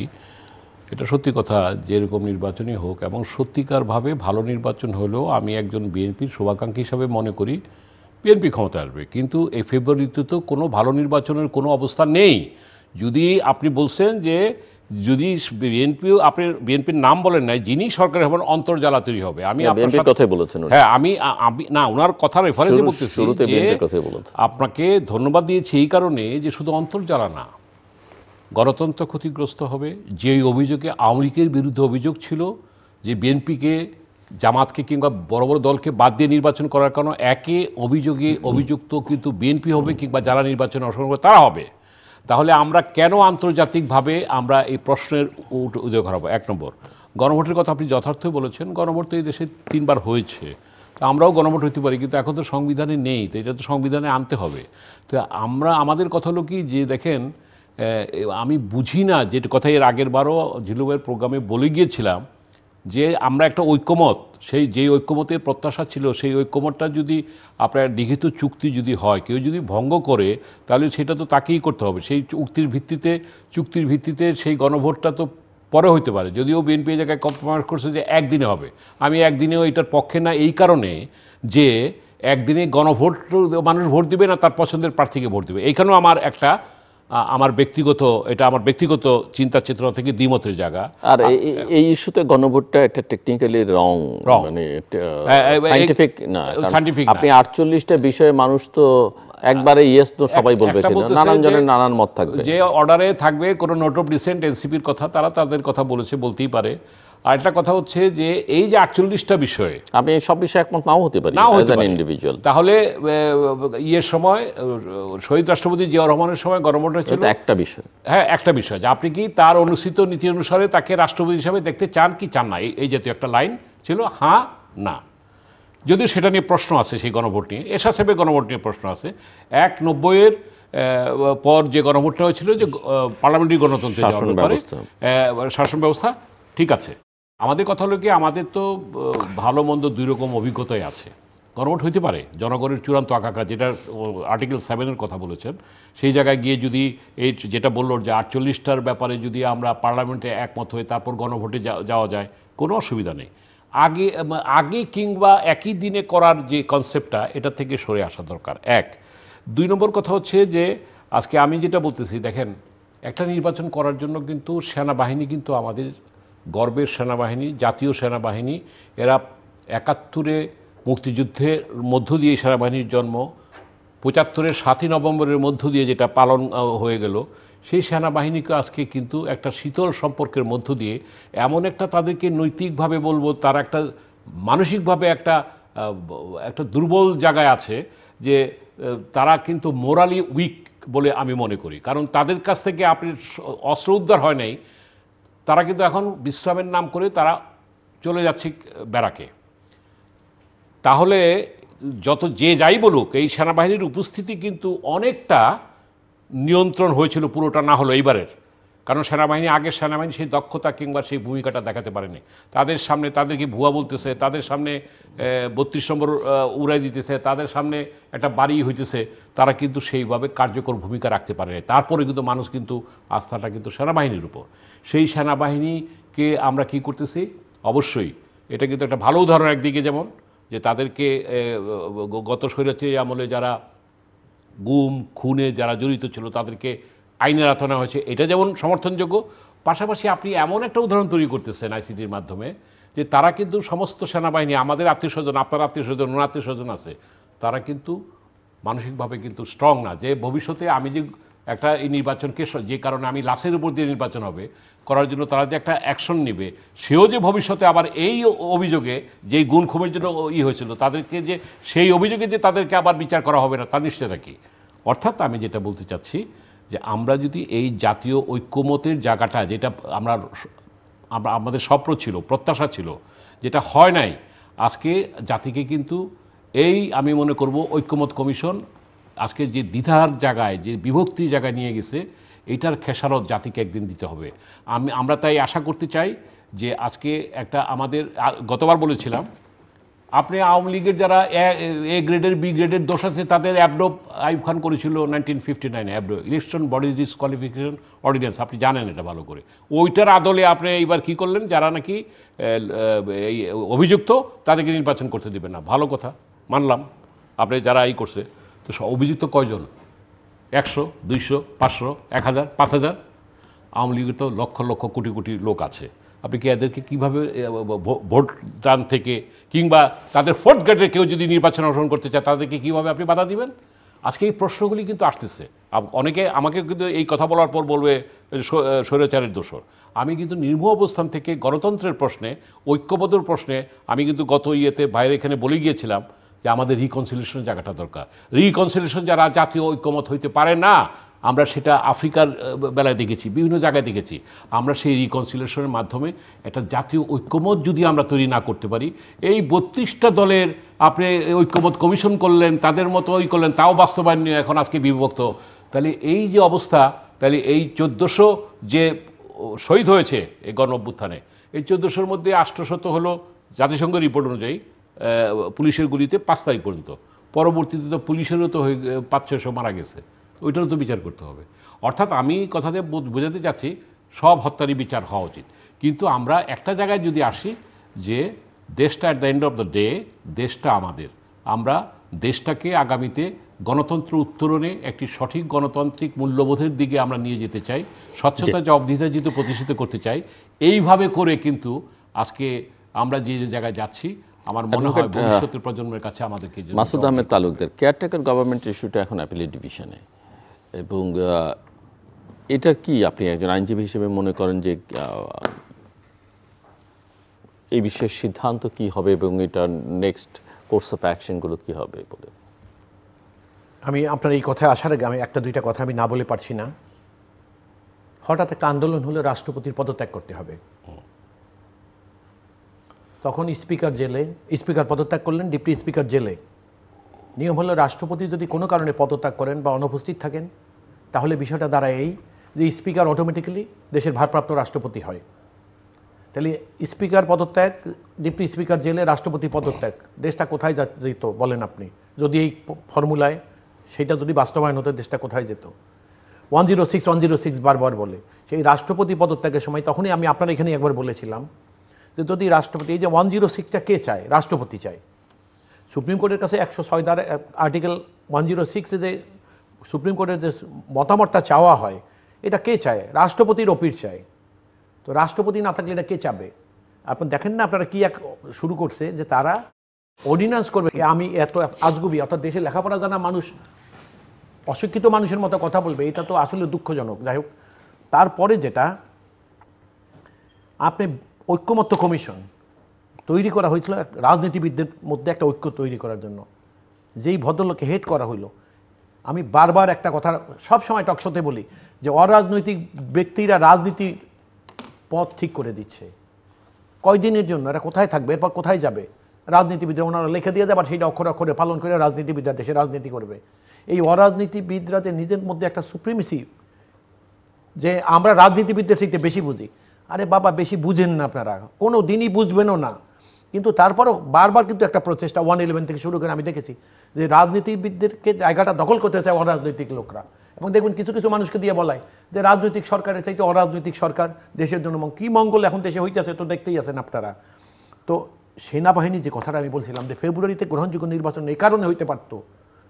এটা সত্যি কথা, যেরকম নির্বাচনই হোক, এবং সত্যিকারভাবে ভালো নির্বাচন হলেও আমি একজন বিএনপির শুভাকাঙ্ক্ষী হিসাবে মনে করি বিএনপি ক্ষমতা আসবে। কিন্তু এই ফেব্রুয়ারিতে তো কোনো ভালো নির্বাচনের কোনো অবস্থা নেই। যদি আপনি বলছেন যে যদি আপনি বিএনপির নাম বলেন নাই, যিনি সরকারের হবেন অন্তর্জালা তৈরি হবে, আমি বিএনপির কথাই বলেছেন। হ্যাঁ, আমি না, ওনার কথা রেফারেন্সে বলতেছি যে আপনাকে ধন্যবাদ দিয়েছি এই কারণে যে শুধু অন্তর্জালা না, গণতন্ত্র ক্ষতিগ্রস্ত হবে। যে অভিযোগে আওয়ামী লীগের বিরুদ্ধে অভিযোগ ছিল যে বিএনপিকে, জামাতকে কিংবা বড় বড় দলকে বাদ দিয়ে নির্বাচন করার কারণে একে অভিযোগে অভিযুক্ত কিন্তু বিএনপি হবে, কিংবা যারা নির্বাচনে অংশগ্রহণ করবে তারা হবে। তাহলে আমরা কেন আন্তর্জাতিকভাবে আমরা এই প্রশ্নের উদয় করাবো? এক নম্বর, গণভোটের কথা আপনি যথার্থই বলেছেন। গণভোট তো এই দেশে 3 বার হয়েছে, তো আমরাও গণভোট হইতে পারি, কিন্তু এখন তো সংবিধানে নেই, তো এটা তো সংবিধানে আনতে হবে। তো আমাদের কথা হলো কি, যে দেখেন, আমি বুঝি না, যে কথা এর আগের বারও ঝিলুবের প্রোগ্রামে বলে গিয়েছিলাম, যে আমরা একটা ঐক্যমত, সেই যেই ঐক্যমতের প্রত্যাশা ছিল, সেই ঐক্যমতটা যদি আপনার লিখিত চুক্তি যদি হয়, কেউ যদি ভঙ্গ করে, তাহলে সেটা তো তাকেই করতে হবে। সেই চুক্তির ভিত্তিতে সেই গণভোটটা তো পরে হইতে পারে। যদিও বিএনপি এই জায়গায় কম্প্রোমাইজ করছে যে একদিনে হবে, আমি একদিনেও এটার পক্ষে না, এই কারণে যে একদিনে গণভোট মানুষ ভোট দিবে না, তার পছন্দের প্রার্থীকে ভোট দিবে। এইখানেও আমার ব্যক্তিগত চিন্তা চেতনা থেকে দ্বিমতের জায়গা। আর এই ইস্যুতে গণভোটটা একটা টেকনিক্যালি রং, মানে সায়েন্টিফিক না। আপনি 48টা বিষয়ে মানুষ তো একবারে ইয়েস তো সবাই বলবে কিনা, নানান জনের নানান মত থাকবে। যে অর্ডারে থাকবে কোনো নোট অফ ডিসেন্ট, এনসিপির কথা, তারা তাদের কথা বলতেই পারে। আর একটা কথা হচ্ছে যে এই যে 48টা বিষয়ে আমি সব বিষয়ে একমত নাও হতে পারি ইন্ডিভিজুয়াল, তাহলে ইয়ের সময় শহীদ রাষ্ট্রপতি জিয়াউর রহমানের সময় গণভোট হয়েছিল একটা বিষয়। হ্যাঁ, একটা বিষয়, যে আপনি কি তার অনুসৃত নীতি অনুসারে তাকে রাষ্ট্রপতি হিসাবে দেখতে চান কি চান না, এই জাতীয় একটা লাইন ছিল, হ্যাঁ না। যদিও সেটা নিয়ে প্রশ্ন আছে, সেই গণভোট নিয়ে, এরশাদ সাহেবের গণভোট নিয়ে প্রশ্ন আছে। 90-এর পর যে গণভোটটা হয়েছিল, যে পার্লামেন্টারি গণতন্ত্রের শাসন ব্যবস্থা, ঠিক আছে। আমাদের কথা হলো কি, আমাদের তো ভালো মন্দ 2 রকম অভিজ্ঞতাই আছে। গণভোট হইতে পারে, জনগণের চূড়ান্ত আকাঙ্ক্ষা, যেটা আর্টিকেল 7-এর কথা বলেছেন, সেই জায়গায় গিয়ে যদি এই যেটা বললো যে 48টার ব্যাপারে যদি আমরা পার্লামেন্টে একমত হয়ে তারপর গণভোটে যাওয়া যায়, কোনো অসুবিধা নেই। আগে কিংবা একই দিনে করার যে কনসেপ্টটা, এটা থেকে সরে আসা দরকার। 1 2 নম্বর কথা হচ্ছে যে আজকে আমি যেটা বলতেছি, দেখেন, একটা নির্বাচন করার জন্য কিন্তু সেনাবাহিনী কিন্তু আমাদের গর্বের সেনাবাহিনী, জাতীয় সেনাবাহিনী। এরা 71-এ মুক্তিযুদ্ধের মধ্য দিয়ে সেনাবাহিনীর জন্ম, 75-এর 7ই নভেম্বরের মধ্য দিয়ে যেটা পালন হয়ে গেল, সেই সেনাবাহিনীকে আজকে কিন্তু একটা শীতল সম্পর্কের মধ্য দিয়ে এমন একটা তাদেরকে নৈতিকভাবে বলবো, তারা একটা মানসিকভাবে একটা দুর্বল জায়গায় আছে, যে তারা কিন্তু মোরালি উইক বলে আমি মনে করি। কারণ তাদের কাছ থেকে আপনি অস্ত্র উদ্ধার হয় নাই, তারা কিন্তু এখন বিশ্রামের নাম করে তারা চলে যাচ্ছে ব্যারাকে। তাহলে যে যাই বলুক, এই সেনাবাহিনীর উপস্থিতি কিন্তু অনেকটা নিয়ন্ত্রণ হয়েছিল, পুরোটা না হলো এইবারের। কারণ আগের সেনাবাহিনী সেই দক্ষতা কিংবা সেই ভূমিকাটা দেখাতে পারেনি। তাদের সামনে তাদেরকে ভুয়া বলতেছে, তাদের সামনে 32 নম্বর উড়াই দিতেছে, তাদের সামনে একটা বাড়ি হইতেছে, তারা কিন্তু সেইভাবে কার্যকর ভূমিকা রাখতে পারেনি। তারপরে কিন্তু মানুষ কিন্তু আস্থাটা কিন্তু সেনাবাহিনীর উপর। সেই সেনাবাহিনীকে আমরা কি করতেছি, অবশ্যই এটা কিন্তু একটা ভালো উদাহরণ একদিকে, যেমন যে তাদেরকে গত স্বৈরাচারী আমলে যারা গুম খুনে যারা জড়িত ছিল তাদেরকে আইনের আওতায় হয়েছে, এটা যেমন সমর্থনযোগ্য। পাশাপাশি আপনি এমন একটা উদাহরণ তৈরি করতেছেন আইসিটির মাধ্যমে, যে তারা কিন্তু সমস্ত সেনাবাহিনী, আমাদের আত্মীয় স্বজন, আপনার আত্মীয় স্বজন, ওনার আত্মীয় স্বজন আছে, তারা কিন্তু মানসিকভাবে কিন্তু স্ট্রং না, যে ভবিষ্যতে আমি যে একটা এই নির্বাচনকে, যে কারণে আমি লাশের উপর দিয়ে নির্বাচন হবে করার জন্য তারা যে একটা অ্যাকশন নেবে, সেও যে ভবিষ্যতে আবার এই অভিযোগে, যেই গুণ খুমের জন্য হয়েছিল তাদেরকে, যে সেই অভিযোগে যে তাদেরকে আবার বিচার করা হবে না, তার নিশ্চয়তা কি? অর্থাৎ আমি যেটা বলতে চাচ্ছি, যে আমরা যদি এই জাতীয় ঐক্যমতের জায়গাটা, যেটা আমাদের স্বপ্ন ছিল, প্রত্যাশা ছিল, যেটা হয় নাই, আজকে জাতিকে কিন্তু আমি মনে করব ঐক্যমত কমিশন আজকে যে দ্বিধার জায়গায়, যে বিভক্তির জায়গায় নিয়ে গেছে, এইটার খেসারত জাতিকে একদিন দিতে হবে। আমরা তাই আশা করতে চাই যে আজকে একটা আমাদের, গতবার বলেছিলাম, আপনি আওয়ামী লীগের যারা এ গ্রেডের বি গ্রেডের দোষ আছে, তাদের অ্যাবডো আইয়ুব খান করেছিল 1959 অ্যাবডো, ইলেকশন বডি ডিসকোয়ালিফিকেশন অর্ডিন্যান্স, আপনি জানেন এটা ভালো করে। ওইটার আদলে আপনি এইবার কি করলেন, যারা নাকি এই অভিযুক্ত তাদেরকে নির্বাচন করতে দেবেন না, ভালো কথা, মানলাম। আপনি যারা করছে, তো অভিযুক্ত কয়জন? 100, 200, 500, 1000, 5000? আওয়ামী লীগের তো লক্ষ লক্ষ কোটি কোটি লোক আছে। আপনি কি এদেরকে কীভাবে ভোট দান থেকে, কিংবা তাদের ফোর্থ গ্রেডের কেউ যদি নির্বাচন অংশগ্রহণ করতে চায়, তাদেরকে কীভাবে আপনি বাধা দিবেন? আজকে এই প্রশ্নগুলি কিন্তু আসতেছে। অনেকে আমাকে কিন্তু এই কথা বলার পর বলবে স্বৈরাচারের দোষর। আমি কিন্তু নির্মূল অবস্থান থেকে গণতন্ত্রের প্রশ্নে, ঐক্যবদ্ধর প্রশ্নে আমি কিন্তু গত বাইরে এখানে বলে গিয়েছিলাম যে আমাদের রিকনসিলিয়েশনের জায়গাটা দরকার। রিকনসিলিয়েশন যারা জাতীয় ঐক্যমত হইতে পারে না, আমরা সেটা আফ্রিকার বেলায় দেখেছি, বিভিন্ন জায়গায় দেখেছি। আমরা সেই রিকনসিলিয়েশনের মাধ্যমে একটা জাতীয় ঐক্যমত যদি আমরা তৈরি না করতে পারি, এই 32টা দলের আপনি ঐক্যমত কমিশন করলেন, তাদের মতো করলেন, তাও বাস্তবায়ন নিয়ে এখন আজকে বিভক্ত, তাহলে এই যে অবস্থা, তাহলে এই 1400 যে শহীদ হয়েছে এই গণ অভ্যুত্থানে, এই 1400-র মধ্যে 800 হলো জাতিসংঘ রিপোর্ট অনুযায়ী পুলিশের গুলিতে 5 তারিখ পর্যন্ত। পরবর্তীতে তো পুলিশেরও তো 500-600 মারা গেছে, ওইটারও তো বিচার করতে হবে। অর্থাৎ আমি কথাতে বোঝাতে চাচ্ছি, সব হত্যারই বিচার হওয়া উচিত। কিন্তু আমরা একটা জায়গায় যদি আসি, যে দেশটা at the end of the day, দেশটা আমাদের, আমরা দেশটাকে আগামীতে গণতন্ত্র উত্তরণে একটি সঠিক গণতান্ত্রিক মূল্যবোধের দিকে আমরা নিয়ে যেতে চাই, স্বচ্ছতা জবাবদিহিতা যেহেতু প্রতিষ্ঠিত করতে চাই। এইভাবে করে কিন্তু আজকে আমরা যে জায়গায় যাচ্ছি, আমার মনে হয় ভবিষ্যতের প্রজন্মের কাছে আমাদেরকে। মাসুদ আহমেদ তালুকদার, কেয়ারটেকার গভর্নমেন্ট ইস্যুটা এখন অ্যাপিলেট ডিভিশনে, এবং এটা কি আপনি একজন আইনজীবী হিসেবে মনে করেন যে এই বিষয়ের সিদ্ধান্ত কি হবে, এবং এটা নেক্সট কোর্স অফ অ্যাকশনগুলো কি হবে বলে? আমি আপনার এই কথায় আসার আগে আমি একটা দুইটা কথা আমি না বলে পারছি না। হঠাৎ একটা আন্দোলন হলে রাষ্ট্রপতির পদত্যাগ করতে হবে, তখন স্পিকার পদত্যাগ করলেন, ডেপুটি স্পিকার জেলে। নিয়ম হলো রাষ্ট্রপতি যদি কোনো কারণে পদত্যাগ করেন বা অনুপস্থিত থাকেন, তাহলে বিষয়টা দাঁড়ায় এই যে স্পিকার অটোমেটিক্যালি দেশের ভারপ্রাপ্ত রাষ্ট্রপতি হয়। তাহলে স্পিকার পদত্যাগ, ডেপুটি স্পিকার জেলে, রাষ্ট্রপতি পদত্যাগ, দেশটা কোথায় যেত বলেন আপনি? যদি এই ফর্মুলায় সেটা যদি বাস্তবায়ন হতো, দেশটা কোথায় যেত? 106 বারবার বলে সেই রাষ্ট্রপতি পদত্যাগের সময়, তখনই আমি আপনার এখানে একবার বলেছিলাম যে যদি রাষ্ট্রপতি, এই যে 106টা কে চায়? রাষ্ট্রপতি চায়। সুপ্রিম কোর্টের কাছে 106 দ্বারা আর্টিকেল 106-এ যে সুপ্রিম কোর্টের যে মতামতটা চাওয়া হয়, এটা কে চায়? রাষ্ট্রপতির অপিল চায়। তো রাষ্ট্রপতি না থাকলে এটা কে চাবে? আপনি দেখেন না আপনারা কি শুরু করছে, যে তারা অর্ডিন্যান্স করবে। আমি এত আজগুবি, অর্থাৎ দেশে লেখাপড়া জানা মানুষ অশিক্ষিত মানুষের মতো কথা বলবে, এটা তো আসলে দুঃখজনক। যাই হোক, তারপরে যেটা আপনি ঐক্যমত্য কমিশন তৈরি করা হয়েছিল রাজনীতিবিদদের মধ্যে একটা ঐক্য তৈরি করার জন্য, যেই ভদ্রলোককে হেড করা হইলো। আমি বারবার একটা কথা সব সময় টকশোতে বলি যে অরাজনৈতিক ব্যক্তিরা রাজনীতির পথ ঠিক করে দিচ্ছে। কয়দিনের জন্য এরা কোথায় থাকবে, এরপর কোথায় যাবে? রাজনীতিবিদরা ওনারা লিখে দিয়ে যাবে, সেইটা অক্ষরে অক্ষরে পালন করে রাজনীতিবিদরা দেশে রাজনীতি করবে। এই অরাজনীতিবিদরা যে নিজের মধ্যে একটা সুপ্রিমেসি, যে আমরা রাজনীতিবিদদের থেকে বেশি বুঝি। আরে বাবা, বেশি বুঝেন না আপনারা, কোনো দিনই বুঝবেনও না। কিন্তু তারপরও বারবার কিন্তু একটা প্রচেষ্টা 111 থেকে শুরু করে আমি দেখেছি যে রাজনীতিবিদদেরকে জায়গাটা দখল করতে চায় অরাজনৈতিক লোকরা। এবং দেখবেন কিছু কিছু মানুষকে দিয়ে বলায় যে রাজনৈতিক সরকারের চাইতে অরাজনৈতিক সরকার দেশের জন্য কী মঙ্গল এখন দেশে হইতেছে তো দেখতেই আছেন আপনারা। তো সেনাবাহিনী যে কথাটা আমি বলছিলাম যে ফেব্রুয়ারিতে গ্রহণযোগ্য নির্বাচন এই কারণে হইতে পারত,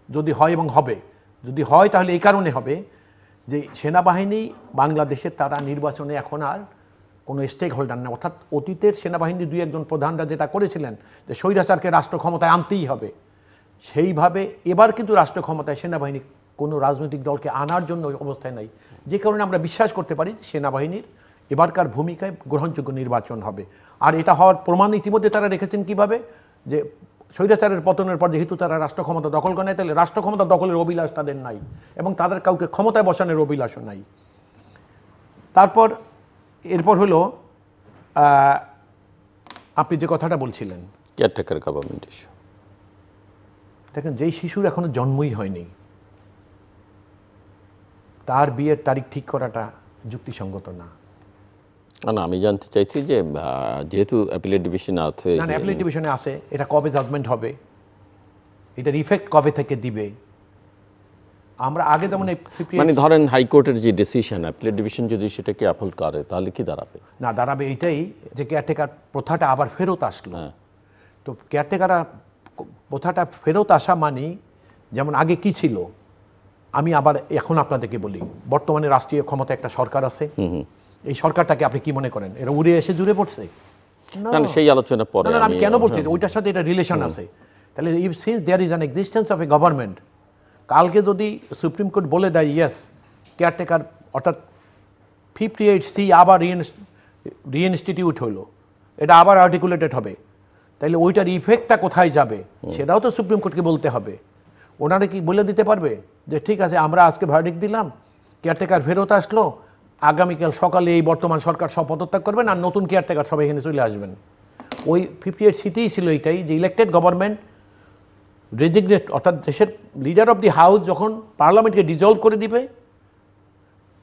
যদি হয় এবং হবে, যদি হয় তাহলে এই কারণে হবে যে সেনাবাহিনী বাংলাদেশের তারা নির্বাচনে এখন আর কোনো স্টেক হোল্ডার না। অর্থাৎ অতীতের সেনাবাহিনীর দুই একজন প্রধানরা যেটা করেছিলেন যে স্বৈরাচারকে রাষ্ট্র ক্ষমতায় আনতেই হবে, সেইভাবে এবার কিন্তু রাষ্ট্র ক্ষমতায় সেনাবাহিনী কোনো রাজনৈতিক দলকে আনার জন্য অবস্থায় নাই। যে কারণে আমরা বিশ্বাস করতে পারি সেনাবাহিনীর এবারকার ভূমিকায় গ্রহণযোগ্য নির্বাচন হবে। আর এটা হওয়ার প্রমাণ ইতিমধ্যে তারা রেখেছেন কিভাবে, যে স্বৈরাচারের পতনের পর যেহেতু তারা রাষ্ট্র ক্ষমতা দখল করে নেয়, তাহলে রাষ্ট্র ক্ষমতা দখলের অভিলাষ তাদের নাই এবং তাদের কাউকে ক্ষমতায় বসানোর অভিলাষও নাই। তারপর এরপর হলো আপনি যে কথাটা বলছিলেন কেয়ারটেকার গভর্নমেন্ট ইস্যু। দেখেন, যেই শিশুর এখনো জন্মই হয়নি তার বিয়ের তারিখ ঠিক করাটা যুক্তিসঙ্গত না। না, আমি জানতে চাইছি যে যেহেতু অ্যাপিলেট ডিভিশন আছে, না অ্যাপিলেট ডিভিশনে আছে, এটা কবে জাজমেন্ট হবে, এটার ইফেক্ট কবে থেকে দিবে, আমরা আগে যেমন মানে ধরেন হাইকোর্টের যে ডিসিশন অ্যাপিলেট ডিভিশন যদি সেটাকে আপহোল্ড করে তাহলে কি দাঁড়াবে? না, দাঁড়াবে এইটাই যে কেয়ারটেকার প্রথাটা আবার ফেরত আসলো। তো কেয়ারটেকার প্রথাটা ফেরত আসা মানে যেমন আগে কি ছিল, আমি আবার এখন আপনাদেরকে বলি, বর্তমানে রাষ্ট্রীয় ক্ষমতা একটা সরকার আছে, এই সরকারটাকে আপনি কি মনে করেন এরা উড়ে এসে জুড়ে পড়ছে? না, সেই আলোচনা পরে। আমি কেন বলছি ওইটার সাথে এটা রিলেশন আছে। তাহলে since there is an existence of a government, কালকে যদি সুপ্রিম কোর্ট বলে দেয় ইয়েস কেয়ারটেকার অর্থাৎ 58C আবার রিইনস্টিটিউট হলো, এটা আবার আর্টিকুলেটেড হবে, তাহলে ওইটার ইফেক্টটা কোথায় যাবে সেটাও তো সুপ্রিম কোর্টকে বলতে হবে। ওনারা কি বলে দিতে পারবে যে ঠিক আছে আমরা আজকে ভার্ডিক্ট দিলাম, কেয়ারটেকার ফেরত আসলো, আগামীকাল সকালে এই বর্তমান সরকার সব পদত্যাগ করবেন আর নতুন কেয়ারটেকার সবাই এখানে চলে আসবেন? ওই 58Cতেই ছিল এইটাই যে ইলেক্টেড গভর্নমেন্ট রেজিগনেট, অর্থাৎ দেশের লিডার অফ দি হাউস যখন পার্লামেন্টকে ডিজলভ করে দিবে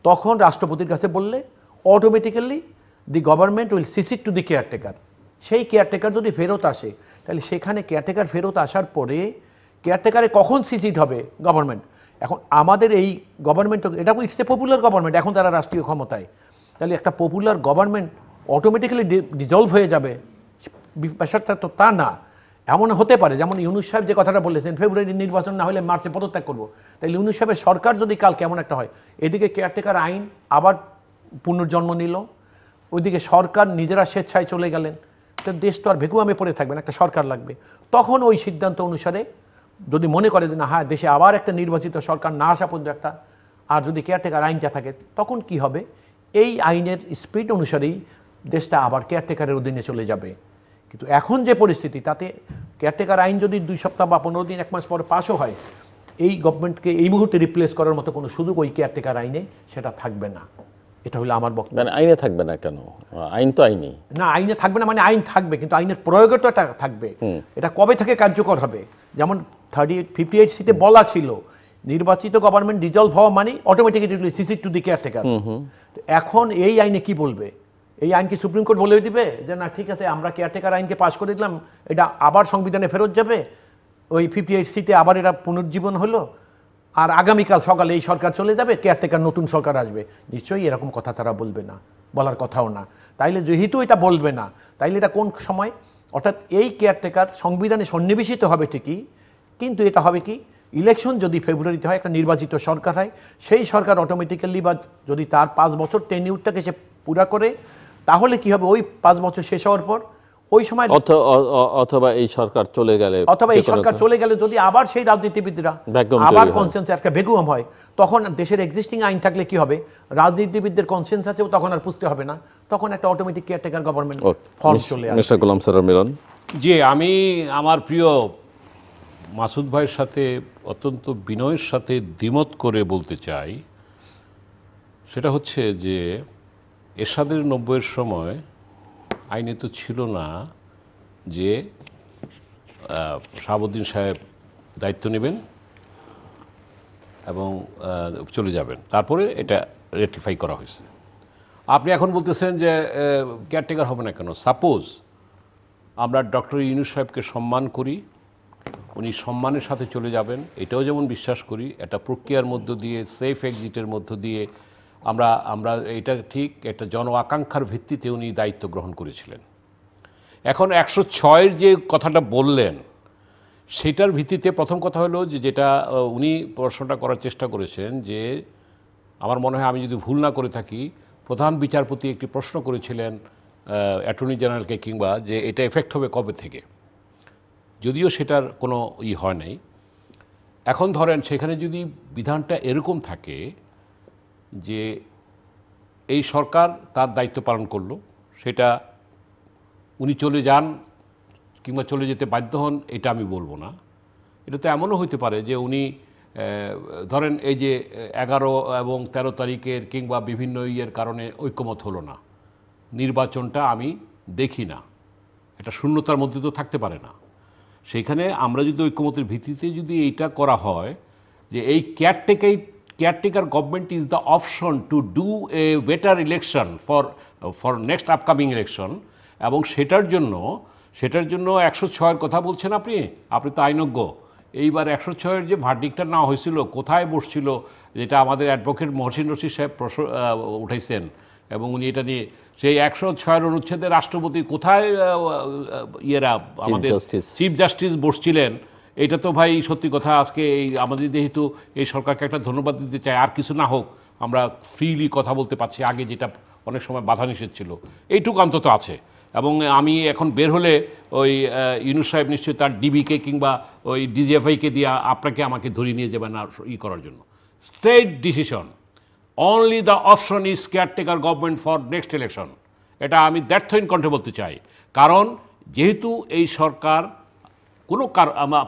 তখন রাষ্ট্রপতির কাছে বললে automatically the government will cede to the caretaker. সেই কেয়ারটেকার যদি ফেরত আসে তাহলে সেখানে কেয়ারটেকার ফেরত আসার পরে কেয়ারটেকারে কখন সিসিট হবে গভর্নমেন্ট? এখন আমাদের এই গভর্নমেন্ট, এটা ইটস এ পপুলার গভর্নমেন্ট, এখন তারা রাষ্ট্রীয় ক্ষমতায়, তাহলে একটা পপুলার গভর্নমেন্ট অটোমেটিক্যালি ডিজলভ হয়ে যাবে ব্যাপারটা তো তা না। এমন হতে পারে যেমন ইউনূস সাহেব যে কথাটা বলেছেন ফেব্রুয়ারি নির্বাচন না হলে মার্চে পদত্যাগ করবো, তাহলে ইউনূস সাহেবের সরকার যদি কাল কেমন একটা হয়, এদিকে কেয়ারটেকার আইন আবার পুনর্জন্ম নিল, ওইদিকে সরকার নিজেরা স্বেচ্ছায় চলে গেলেন, তো দেশ তো আর ভেকুয়ামে পড়ে থাকবে না, একটা সরকার লাগবে। তখন ওই সিদ্ধান্ত অনুসারে যদি মনে করে যে না হ্যাঁ দেশে আবার একটা নির্বাচিত সরকার না আসা পর্যন্ত একটা, আর যদি কেয়ারটেকার আইনটা থাকে তখন কি হবে, এই আইনের স্পিড অনুসারেই দেশটা আবার কেয়ারটেকারের অধীনে চলে যাবে। কিন্তু এখন যে পরিস্থিতি তাতে কেয়ারটেকার আইন যদি 2 সপ্তাহ বা 15 দিন 1 মাস পরে পাসও হয়, এই গভর্নমেন্টকে এই মুহূর্তে রিপ্লেস করার মতো কোনো সুযোগ ওই কেয়ারটেকার আইনে সেটা থাকবে না। এটা হলো আমার বক্তব্য। মানে আইনে থাকবে না কেন? আইন তো আইনই না, আইনে থাকবে না মানে আইন থাকবে কিন্তু আইনের প্রয়োগও তো এটা থাকবে। এটা কবে থেকে কার্যকর হবে? যেমন 58C-তে বলা ছিল নির্বাচিত গভর্নমেন্ট ডিজলভ হওয়া মানে অটোমেটিক্যালি সিসিট টু দি কেয়ারটেকার। এখন এই আইনে কি বলবে? এই আইন কি সুপ্রিম কোর্ট বলে দিবে যে না ঠিক আছে আমরা কেয়ারটেকার আইনকে পাশ করে দিলাম, এটা আবার সংবিধানে ফেরত যাবে, ওই 58C-তে আবার এটা পুনর্জীবন হলো, আর আগামীকাল সকালে এই সরকার চলে যাবে, কেয়ারটেকার নতুন সরকার আসবে? নিশ্চয়ই এরকম কথা তারা বলবে না, বলার কথাও না। তাইলে যেহেতু এটা বলবে না, তাইলে এটা কোন সময়, অর্থাৎ এই কেয়ারটেকার সংবিধানে সন্নিবেশিত হবে ঠিকই, কিন্তু এটা হবে কি ইলেকশন যদি ফেব্রুয়ারিতে হয়, একটা নির্বাচিত সরকার হয়, সেই সরকার অটোমেটিক্যালি বা যদি তার 5 বছর টেনিউরটাকে সে পুরা করে, তাহলে কি হবে ওই 5 বছর শেষ হওয়ার পর ওই সময় অথবা এই সরকার চলে গেলে যদি আবার সেই রাজনীতিবিদরা আবার কনসেন্সাস একটা ভ্যাকুয়াম হয়, তখন দেশের এক্সিস্টিং আইন থাকলে কি হবে, রাজনীতিবিদদের কনসেন্সাসেও তখন আর পুষতে হবে না, তখন একটা অটোমেটিক কেয়ারটেকার গভর্নমেন্ট ফর্ম চলে আসবে। মিস্টার গোলাম সরোয়ার মিলন। জি, আমি আমার প্রিয় মাসুদ ভাইয়ের সাথে অত্যন্ত বিনয়ের সাথে দ্বিমত করে বলতে চাই, সেটা হচ্ছে যে এরশাদের 90-এর সময় আইনে তো ছিল না যে শাহাবুদ্দিন সাহেব দায়িত্ব নেবেন এবং চলে যাবেন, তারপরে এটা রেটিফাই করা হয়েছে। আপনি এখন বলতেছেন যে কেয়ারটেকার হবে না কেন? সাপোজ আমরা ডক্টর ইউনূস সাহেবকে সম্মান করি, উনি সম্মানের সাথে চলে যাবেন, এটাও যেমন বিশ্বাস করি, একটা প্রক্রিয়ার মধ্য দিয়ে, সেফ এক্সিটের মধ্য দিয়ে আমরা এটা ঠিক একটা জন আকাঙ্ক্ষার ভিত্তিতে উনি দায়িত্ব গ্রহণ করেছিলেন। এখন 106-এর যে কথাটা বললেন সেটার ভিত্তিতে প্রথম কথা হলো যে যেটা উনি প্রশ্নটা করার চেষ্টা করেছেন, যে আমার মনে হয় আমি যদি ভুল না করে থাকি, প্রধান বিচারপতি একটি প্রশ্ন করেছিলেন অ্যাটর্নি জেনারেলকে কিংবা যে এটা এফেক্ট হবে কবে থেকে, যদিও সেটার কোনো হয় নাই। এখন ধরেন সেখানে যদি বিধানটা এরকম থাকে যে এই সরকার তার দায়িত্ব পালন করলো, সেটা উনি চলে যান কিংবা চলে যেতে বাধ্য হন, এটা আমি বলবো না। এটা তো এমনও হইতে পারে যে উনি ধরেন এই যে 11 এবং 13 তারিখের কিংবা বিভিন্ন ইয়ের কারণে ঐক্যমত হলো না, নির্বাচনটা আমি দেখি না, এটা শূন্যতার মধ্যে তো থাকতে পারে না। সেইখানে আমরা যদি ঐক্যমতের ভিত্তিতে যদি এইটা করা হয় যে এই caretaker government is the option to do a better election for next upcoming election, এবং সেটার জন্য 106-এর কথা বলছেন আপনি তো আইনজ্ঞ। এইবার 106-এর যে ভার্ডিক্টটা না হয়েছিল, কোথায় বসছিল, যেটা আমাদের অ্যাডভোকেট মহসিন রশিদ সাহেব উঠাইছেন, এবং উনি এটা নিয়ে সেই 106-এর অনুচ্ছেদে রাষ্ট্রপতি কোথায় আমাদের চিফ জাস্টিস বসছিলেন, এটা তো ভাই সত্যি কথা। আজকে এই আমাদের যেহেতু এই সরকারকে একটা ধন্যবাদ দিতে চাই, আর কিছু না হোক আমরা ফ্রিলি কথা বলতে পারছি, আগে যেটা অনেক সময় বাধা নিষেধ ছিল, এইটুকু অন্তত আছে। এবং আমি এখন বের হলে ওই ইউনূস সাহেব নিশ্চয়ই তার ডিবিকে কিংবা ওই ডিজিএফআইকে দিয়ে আমাকে ধরিয়ে নিয়ে যাবেন আর করার জন্য। State decision, only the option is caretaker government for next election, এটা আমি দ্যাটথইন কণ্ঠে বলতে চাই। কারণ যেহেতু এই সরকার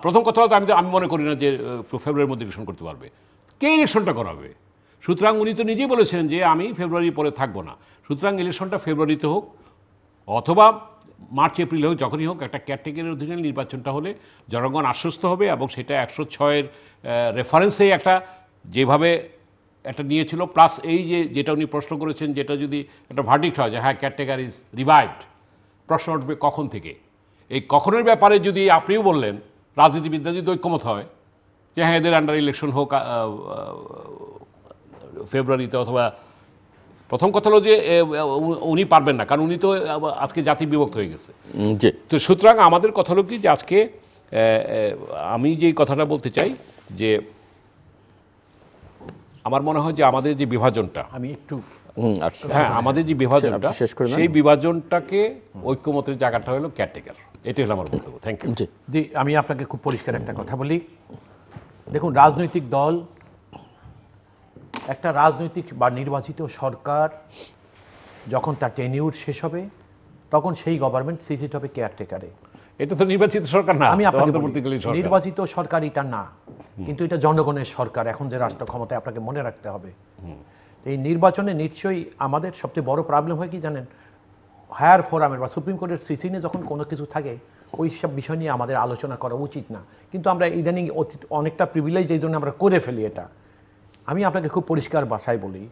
প্রথম কথা হতো আমি মনে করি না যে ফেব্রুয়ারির মধ্যে ইলেকশন করতে পারবে। কে ইলেকশনটা করাবে? সুতরাং উনি তো নিজেই বলেছেন যে আমি ফেব্রুয়ারির পরে থাকবো না, সুতরাং ইলেকশনটা ফেব্রুয়ারিতে হোক অথবা মার্চ এপ্রিলে হোক, যখনই হোক, একটা ক্যারটেকারের অধীনে নির্বাচনটা হলে জনগণ আশ্বস্ত হবে। এবং সেটা 106-এর রেফারেন্সেই একটা যেভাবে একটা নিয়েছিল, প্লাস এই যেটা উনি প্রশ্ন করেছেন, যেটা যদি একটা ভার্ডিক্ট হয় যে হ্যাঁ ক্যারটেকার ইজ রিভাইভড, প্রশ্ন উঠবে কখন থেকে। এই কখনের ব্যাপারে যদি আপনিও বললেন রাজনীতিবিদরা যদি ঐক্যমত হয় যে হ্যাঁ এদের আন্ডার ইলেকশন হোক ফেব্রুয়ারিতে, অথবা প্রথম কথা হলো যে উনি পারবেন না, কারণ উনি তো আজকে জাতি বিভক্ত হয়ে গেছে। তো সুতরাং আমাদের কথা হলো কি যে আজকে আমি যেই কথাটা বলতে চাই যে আমার মনে হয় যে আমাদের যে বিভাজনটা, আমি একটু আমাদের যে বিভাজনটা, সেই বিভাজনটাকে ঐক্যমতের জায়গাটা হলো ক্যারটেকার। এটাই হলো আমার বক্তব্য। Thank you. জি, আমি আপনাকে খুব পরিষ্কার একটা কথা বলি। দেখুন, রাজনৈতিক দল, একটা রাজনৈতিক বা নির্বাচিত সরকার যখন তার টেনিউর শেষ হবে, তখন সেই গভর্নমেন্ট সিট হবে কেয়ারটেকারে। এটা তো নির্বাচিত সরকার না, আমি আপনাকে নির্বাচিত সরকার এটা না, কিন্তু এটা জনগণের সরকার। এখন যে রাষ্ট্র ক্ষমতায় আপনাকে মনে রাখতে হবে, এই নির্বাচনে নিশ্চয়ই আমাদের সবচেয়ে বড় প্রবলেম হয় কি জানেন, হায়ার ফোরামের বা সুপ্রিম কোর্টের সিসিনে যখন কোনো কিছু থাকে, ওই সব বিষয় নিয়ে আমাদের আলোচনা করা উচিত না। কিন্তু আমরা ইদানিং অনেকটা প্রিভিলেজ এই জন্য আমরা করে ফেলি এটা। আমি আপনাকে খুব পরিষ্কার ভাষায় বলি,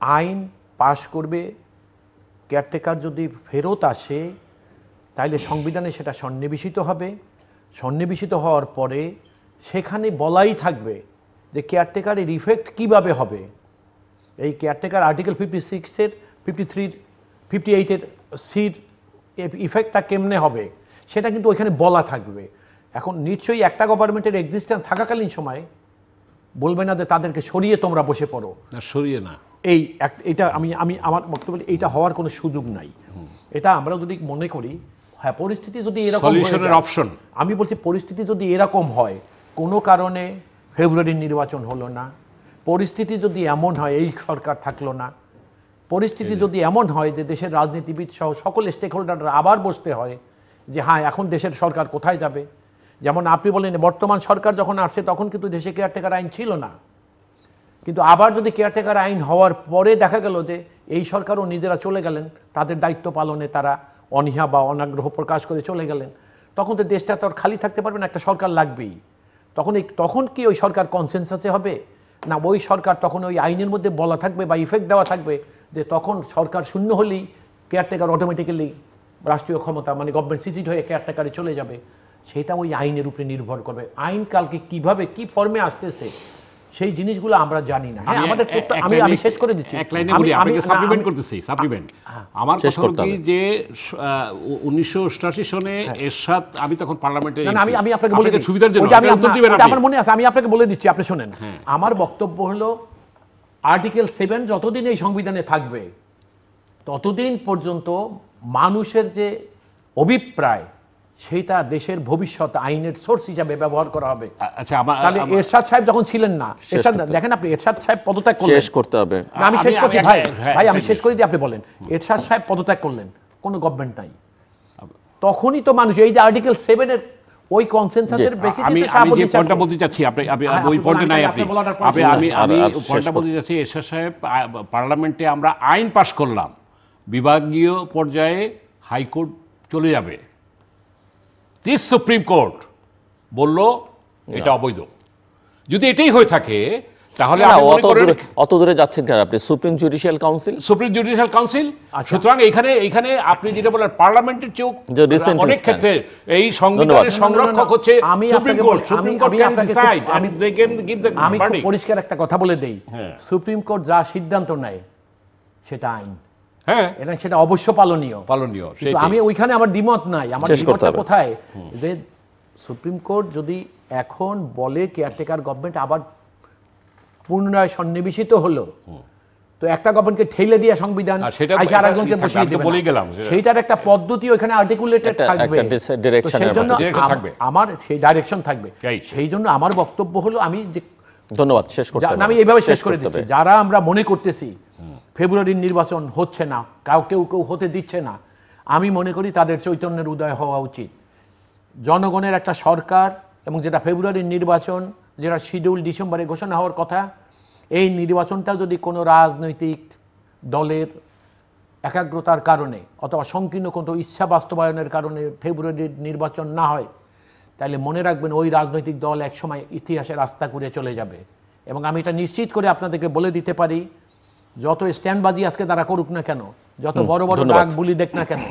আইন পাশ করবে, কেয়ারটেকার যদি ফেরত আসে তাইলে সংবিধানে সেটা সন্নিবেশিত হবে। সন্নিবেশিত হওয়ার পরে সেখানে বলাই থাকবে যে কেয়ারটেকারের ইফেক্ট কিভাবে হবে। এই কেয়ারটেকার আর্টিকেল 56-এর 53, 58-এর সির ইফেক্টটা কেমনে হবে সেটা কিন্তু ওইখানে বলা থাকবে। এখন নিশ্চয়ই একটা গভর্নমেন্টের এক্সিস্টেন্স থাকাকালীন সময় বলবে না যে তাদেরকে সরিয়ে তোমরা বসে পড়ো, সরিয়ে না। এটা আমি আমার বক্তব্য, এইটা হওয়ার কোনো সুযোগ নাই। এটা আমরা যদি মনে করি হ্যাঁ, পরিস্থিতি যদি এরকম হয়ে সলিউশনের যায়, অপশন আমি বলছি পরিস্থিতি যদি এরকম হয়, কোনো কারণে ফেব্রুয়ারির নির্বাচন হলো না, পরিস্থিতি যদি এমন হয় এই সরকার থাকলো না, পরিস্থিতি যদি এমন হয় যে দেশের রাজনীতিবিদ সহ সকল স্টেক হোল্ডাররা আবার বসতে হয় যে হ্যাঁ এখন দেশের সরকার কোথায় যাবে। যেমন আপনি বলেন বর্তমান সরকার যখন আসছে তখন কিন্তু দেশে কেয়ারটেকার আইন ছিল না, কিন্তু আবার যদি কেয়ারটেকার আইন হওয়ার পরে দেখা গেল যে এই সরকারও নিজেরা চলে গেলেন, তাদের দায়িত্ব পালনে তারা অনীহা বা অনাগ্রহ প্রকাশ করে চলে গেলেন, তখন তো দেশটা তো আর খালি থাকতে পারবে না, একটা সরকার লাগবেই। তখন কি ওই সরকার কনসেনসাসে হবে না ওই সরকার তখন ওই আইনের মধ্যে বলা থাকবে বা ইফেক্ট দেওয়া থাকবে যে তখন সরকার শূন্য হলেই কেয়ারটেকার অটোমেটিক্যালি রাষ্ট্রীয় ক্ষমতা মানে গভর্নমেন্ট সিসিড হয়ে কেয়ারটেকারে চলে যাবে? সেটা ওই আইনের উপরে নির্ভর করবে। আইন কালকে কিভাবে কি ফর্মে আসতেছে সেই জিনিসগুলো আমরা জানি না। হ্যাঁ, আমাদের আমি শেষ করে দিচ্ছি, এক লাইনে বলি, আপনাকে সাপ্লিমেন্ট করতেছি। সাপ্লিমেন্ট আমার কথা হলো কি যে 1988 সনে এরশাদ, আমি তখন পার্লামেন্টে, আমি আপনাকে বলে দিচ্ছি সুবিধার জন্য উত্তর দিবেন আপনি, আমার মনে আছে, আমি আপনাকে বলে দিচ্ছি, আপনি শুনেন। আমার বক্তব্য হলো আর্টিকেল 7 যতদিন এই সংবিধানে থাকবে ততদিন পর্যন্ত মানুষের যে অভিপ্রায় সেটা দেশের ভবিষ্যৎ আইনের সোর্স হিসাবে ব্যবহার করা হবে। আচ্ছা, তাহলে এরশাদ সাহেব যখন ছিলেন না, দেখেন আপনি এরশাদ সাহেব পদত্যাগ করলেন, শেষ করতে হবে। আমি শেষ করছি ভাই, আমি শেষ করে দিই, আপনি বলেন। এরশাদ সাহেব পদত্যাগ করলেন, কোনো গভর্নমেন্ট নাই, তখনই তো মানুষ এই যে আর্টিকেল 7 এর ওই কনসেনসাসের বেসিসে আমি যে পয়েন্টটা বলতে চাচ্ছি, আপনি ওই পয়েন্টে নাই, আমি পয়েন্টটা বলতে চাচ্ছি, এরশাদ সাহেব পার্লামেন্টে আমরা আইন পাশ করলাম, বিভাগীয় পর্যায়ে হাইকোর্ট চলে যাবে, সুপ্রিম কোর্ট বলল এটা অবৈধ। যদি এটাই হয়ে থাকে তাহলে অত দূরে যাচ্ছেন কেন আপনি? Supreme judicial council. সুতরাং এখানে আপনি যেটা বলেন পার্লামেন্টের চেয়েও অনেক ক্ষেত্রে এই সংবিধানের সংরক্ষক হচ্ছে সুপ্রিম কোর্ট। আমি পরিষ্কার একটা কথা বলে দেই, সুপ্রিম কোর্ট যা সিদ্ধান্ত নেয় সেটা আইন, হ্যাঁ, এটা সেটা অবশ্য পালনীয়। কিন্তু আমি ওইখানে আমার দ্বিমত নাই। আমার দ্বিমতটা কোথায়, যে সুপ্রিম কোর্ট যদি এখন বলে কেয়ারটেকার গভর্নমেন্ট আবার পুনরায় সন্নিবেশিত হলো, তো একটা গভর্নমেন্টকে ঠেলে দিয়ে সংবিধান আরেকজনকে বসিয়ে দেবে, সেইটার একটা পদ্ধতি ওখানে আর্টিকুলেটেড থাকবে, আমার সেই ডাইরেকশন থাকবে। সেই জন্য আমার বক্তব্য হলো, আমি যে ধন্যবাদ, শেষ করতে আমি এইভাবে শেষ করে দিচ্ছি, যারা আমরা মনে করতেছি ফেব্রুয়ারির নির্বাচন হচ্ছে না, কেউ হতে দিচ্ছে না, আমি মনে করি তাদের চৈতন্যের উদয় হওয়া উচিত। জনগণের একটা সরকার এবং যেটা ফেব্রুয়ারির নির্বাচন, যেটা শিডিউল ডিসেম্বরে ঘোষণা হওয়ার কথা, এই নির্বাচনটা যদি কোনো রাজনৈতিক দলের একাগ্রতার কারণে অথবা সংকীর্ণ কোনো ইচ্ছা বাস্তবায়নের কারণে ফেব্রুয়ারির নির্বাচন না হয়, তাহলে মনে রাখবেন ওই রাজনৈতিক দল একসময় ইতিহাসে রাস্তা করে চলে যাবে। এবং আমি এটা নিশ্চিত করে আপনাদেরকে বলে দিতে পারি, যত স্ট্যান্ডবাজি আজকে তারা করুক না কেন, যত বড় বড় ডাক বুলি দেখ না কেন,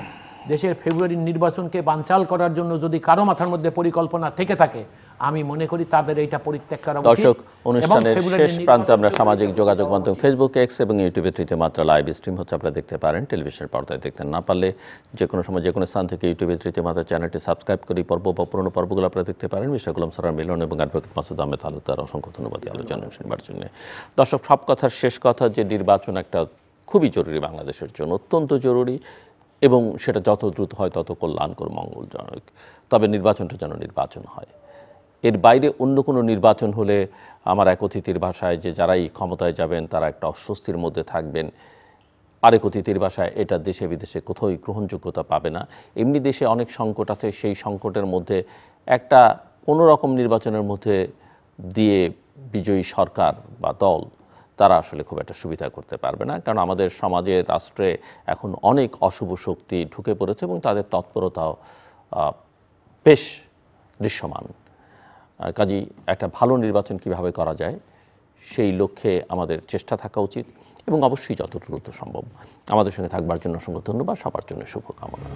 দেশের ফেব্রুয়ারির নির্বাচনকে বানচাল করার জন্য যদি কারো মাথার মধ্যে পরিকল্পনা থেকে থাকে, আমি মনে করি তাদের এইটা পরিত্যাগ করা উচিত। দর্শক, অনুষ্ঠানের শেষ প্রান্তে আমরা সামাজিক যোগাযোগ মাধ্যম ফেসবুক, এক্স এবং ইউটিউবে তৃতীয় মাত্রা লাইভ স্ট্রিম হচ্ছে, আপনারা দেখতে পারেন। টেলিভিশনের পর্দায় দেখতে না পারলে যে কোনো সময় যে কোনো স্থান থেকে ইউটিউবে তৃতীয় মাত্রা চ্যানেলটি সাবস্ক্রাইব করে পর্ব বা পুরনো পর্বগুলো আপনারা দেখতে পারেন। মিস্টার গোলাম সরওয়ার মিলন এবং অ্যাডভোকেট মাসুদ আহমেদ তালুকদার অসংখ্য ধন্যবাদ আলোচনা শুনবার জন্য। দর্শক, সব কথার শেষ কথা যে নির্বাচন একটা খুবই জরুরি বাংলাদেশের জন্য, অত্যন্ত জরুরি, এবং সেটা যত দ্রুত হয় তত কল্যাণকর, মঙ্গলজনক। তবে নির্বাচনটা যেন নির্বাচন হয়, এর বাইরে অন্য কোনো নির্বাচন হলে আমার এক অতিথির ভাষায় যে যারাই ক্ষমতায় যাবেন তারা একটা অস্বস্তির মধ্যে থাকবেন, আরেক অতিথির ভাষায় এটা দেশে বিদেশে কোথাও গ্রহণযোগ্যতা পাবে না। এমনি দেশে অনেক সংকট আছে, সেই সংকটের মধ্যে একটা কোনো রকম নির্বাচনের মধ্যে দিয়ে বিজয়ী সরকার বা দল তারা আসলে খুব একটা সুবিধা করতে পারবে না, কারণ আমাদের সমাজে, রাষ্ট্রে এখন অনেক অশুভ শক্তি ঢুকে পড়েছে এবং তাদের তৎপরতাও বেশ দৃশ্যমান। কাজেই একটা ভালো নির্বাচন কিভাবে করা যায় সেই লক্ষ্যে আমাদের চেষ্টা থাকা উচিত, এবং অবশ্যই যত দ্রুত সম্ভব। আমাদের সঙ্গে থাকবার জন্য অসংখ্য ধন্যবাদ, সবার জন্য শুভকামনা।